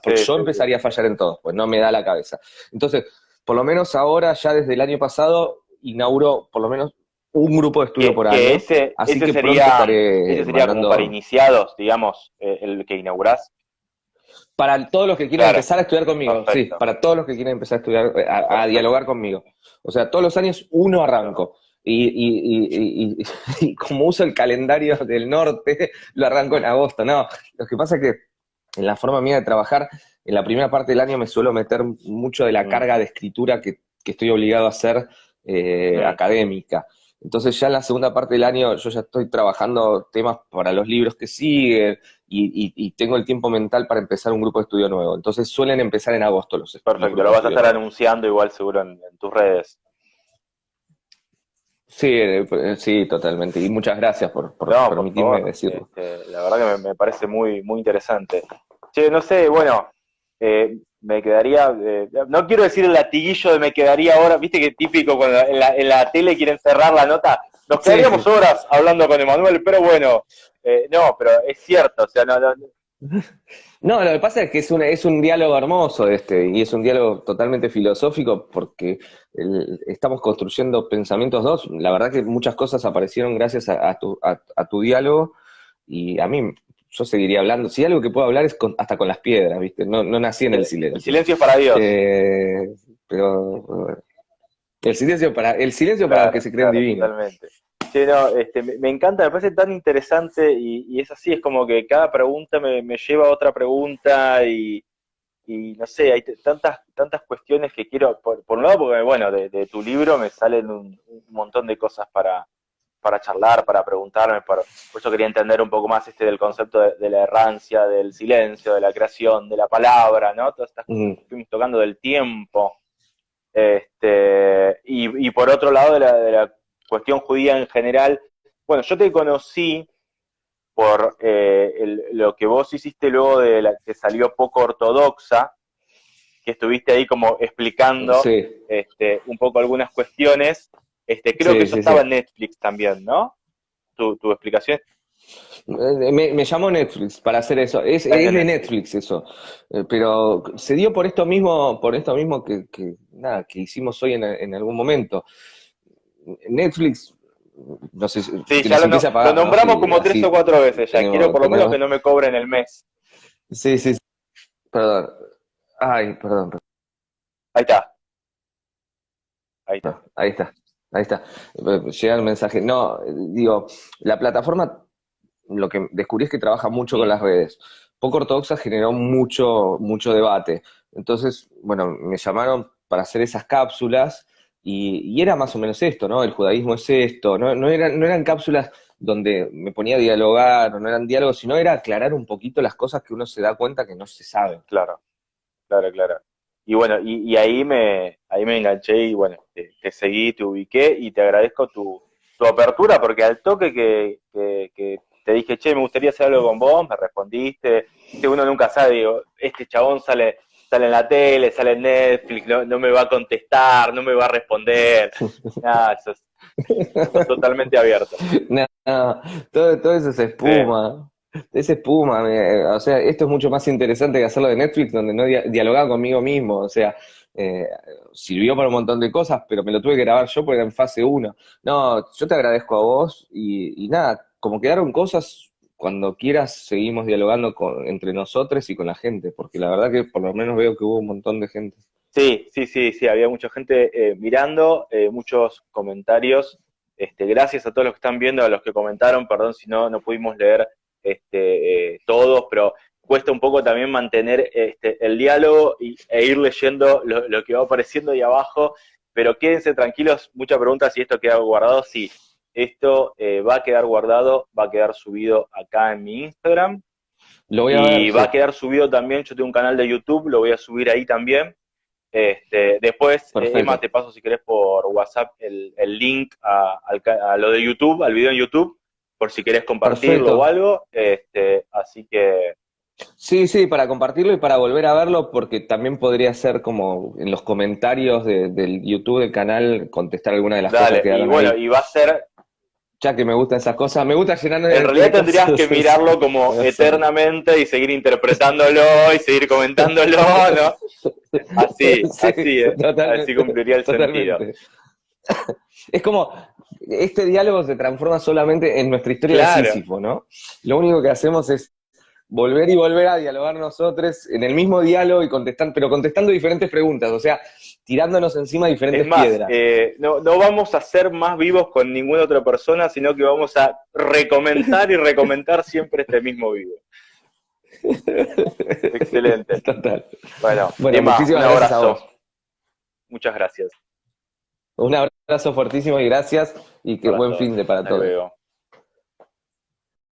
porque Sí, yo sí, sí. empezaría a fallar en todos, pues no me da la cabeza. Entonces, por lo menos ahora, ya desde el año pasado, inauguro por lo menos un grupo de estudio por Que año, así que pronto ese estaré sería como para mandando iniciados, digamos, el que inaugurás. para todos los que quieran Claro, empezar a estudiar conmigo, sí, perfecto, para todos los que quieran empezar a estudiar, a perfecto. dialogar conmigo. O sea, todos los años uno Claro. arranco. Y como uso el calendario del norte, lo arranco en agosto. No, lo que pasa es que en la forma mía de trabajar, en la primera parte del año me suelo meter mucho de la Mm, carga de escritura que estoy obligado a hacer mm, académica. Entonces ya en la segunda parte del año yo ya estoy trabajando temas para los libros que siguen y tengo el tiempo mental para empezar un grupo de estudio nuevo. Entonces suelen empezar en agosto los Perfecto, grupos lo de vas a estudio estar nuevos. anunciando igual seguro en tus redes. Sí, sí, totalmente. Y muchas gracias por No, por permitirme favor, decirlo. la verdad que me parece muy, muy interesante. Che, no sé, bueno, me quedaría, no quiero decir el latiguillo de me quedaría ahora, viste que típico cuando en la tele quieren cerrar la nota, nos Sí, quedaríamos sí. horas hablando con Emanuel, pero bueno, no, pero es cierto, o sea, no, No, lo que pasa es que es un diálogo hermoso y es un diálogo totalmente filosófico porque estamos construyendo pensamientos dos. La verdad que muchas cosas aparecieron gracias a tu diálogo y a mí, yo seguiría hablando. Si hay algo que puedo hablar es hasta con las piedras, ¿viste? No, no nací en el el silencio. silencio es para Dios. Eh, pero el silencio para los que Claro, se creen claro, divinos. totalmente. Sí, no, me encanta, me parece tan interesante y es así, es como que cada pregunta me lleva a otra pregunta y no sé, hay tantas cuestiones que quiero, por un lado, porque bueno, de tu libro me salen un montón de cosas para charlar, para preguntarme, por eso quería entender un poco más del concepto de la errancia, del silencio, de la creación, de la palabra, ¿no? Todas estas cosas Mm, que fuimos tocando del tiempo. Y por otro lado, de la cuestión judía en general, bueno, yo te conocí por lo que vos hiciste luego de la que salió poco ortodoxa, que estuviste ahí como explicando sí, un poco algunas cuestiones. Creo que sí, eso sí, estaba sí. en Netflix también, ¿no? Tu explicación Me llamó Netflix para hacer eso. está Es en de Netflix. Netflix eso. Pero se dio por esto mismo nada, que hicimos hoy en algún momento. Netflix, no sé, Sí, que ya nos empiece a lo pagar, ¿no? nombramos Sí, como 3 o 4 veces ya. Quiero por lo menos que no me cobren el mes. sí, sí, sí, perdón. Ay, perdón, perdón. Ahí está, ahí está. Ahí está, ahí está. Llega el mensaje. No, digo, la plataforma lo que descubrí es que trabaja mucho con ¿Mm? las redes. Poco Ortodoxa generó mucho debate. Entonces, bueno, me llamaron para hacer esas cápsulas y era más o menos esto, ¿no? El judaísmo es esto, no eran cápsulas donde me ponía a dialogar, o no eran diálogos, sino era aclarar un poquito las cosas que uno se da cuenta que no se saben. Claro, claro, claro. Y bueno, y ahí me enganché y bueno, te seguí, te ubiqué y te agradezco tu apertura porque al toque que te dije, che, me gustaría hacer algo con vos, me respondiste, viste, uno nunca sabe, digo, este chabón sale en la tele, sale en Netflix, no me va a contestar, no me va a responder, nada, sos totalmente abierto. No, todo eso es Sí, espuma. Es espuma. O sea, esto es mucho más interesante que hacerlo de Netflix, donde no dialogaba conmigo mismo. O sea, eh, sirvió para un montón de cosas, pero me lo tuve que grabar yo porque era en fase uno. No, yo te agradezco a vos y nada, como quedaron cosas, cuando quieras seguimos dialogando entre nosotros y con la gente, porque la verdad que por lo menos veo que hubo un montón de gente. sí, sí, sí, sí, había mucha gente mirando, muchos comentarios. Gracias a todos los que están viendo, a los que comentaron, perdón si no pudimos leer todos, pero cuesta un poco también mantener el diálogo e ir leyendo lo que va apareciendo ahí abajo, pero quédense tranquilos, muchas preguntas si esto queda guardado, sí, esto va a quedar guardado, va a quedar subido acá en mi Instagram, Lo voy a ver, y va a sí. quedar subido también, yo tengo un canal de YouTube, lo voy a subir ahí también. Después, Emma, Perfecto. te paso si querés por WhatsApp el link a lo de YouTube, al video en YouTube, por si querés compartirlo o Perfecto. algo. Así que, Sí, sí, para compartirlo y para volver a verlo, porque también podría ser como en los comentarios del YouTube del canal, contestar alguna de las cosas que dale. Y quedaron bueno, ahí. y va a ser, Ya que me gustan esas cosas, me gusta llenar en realidad de tendrías que cosas así. mirarlo como Voy a hacerlo. eternamente y seguir interpretándolo y seguir comentándolo, ¿no? Así, Sí, así totalmente, cumpliría el sentido. totalmente. Es como, este diálogo se transforma solamente en nuestra historia de Claro, Sísifo, ¿no? Lo único que hacemos es volver y volver a dialogar nosotros en el mismo diálogo y pero contestando diferentes preguntas, o sea, tirándonos encima es diferentes más, piedras. no vamos a ser más vivos con ninguna otra persona, sino que vamos a recomendar y recomendar siempre este mismo vivo. Excelente. Total. Bueno, Bueno, Emma, un muchísimas gracias a abrazo. vos. Muchas gracias. Un abrazo fuertísimo y gracias, y que buen Abrazo. fin de para Hasta todos. luego.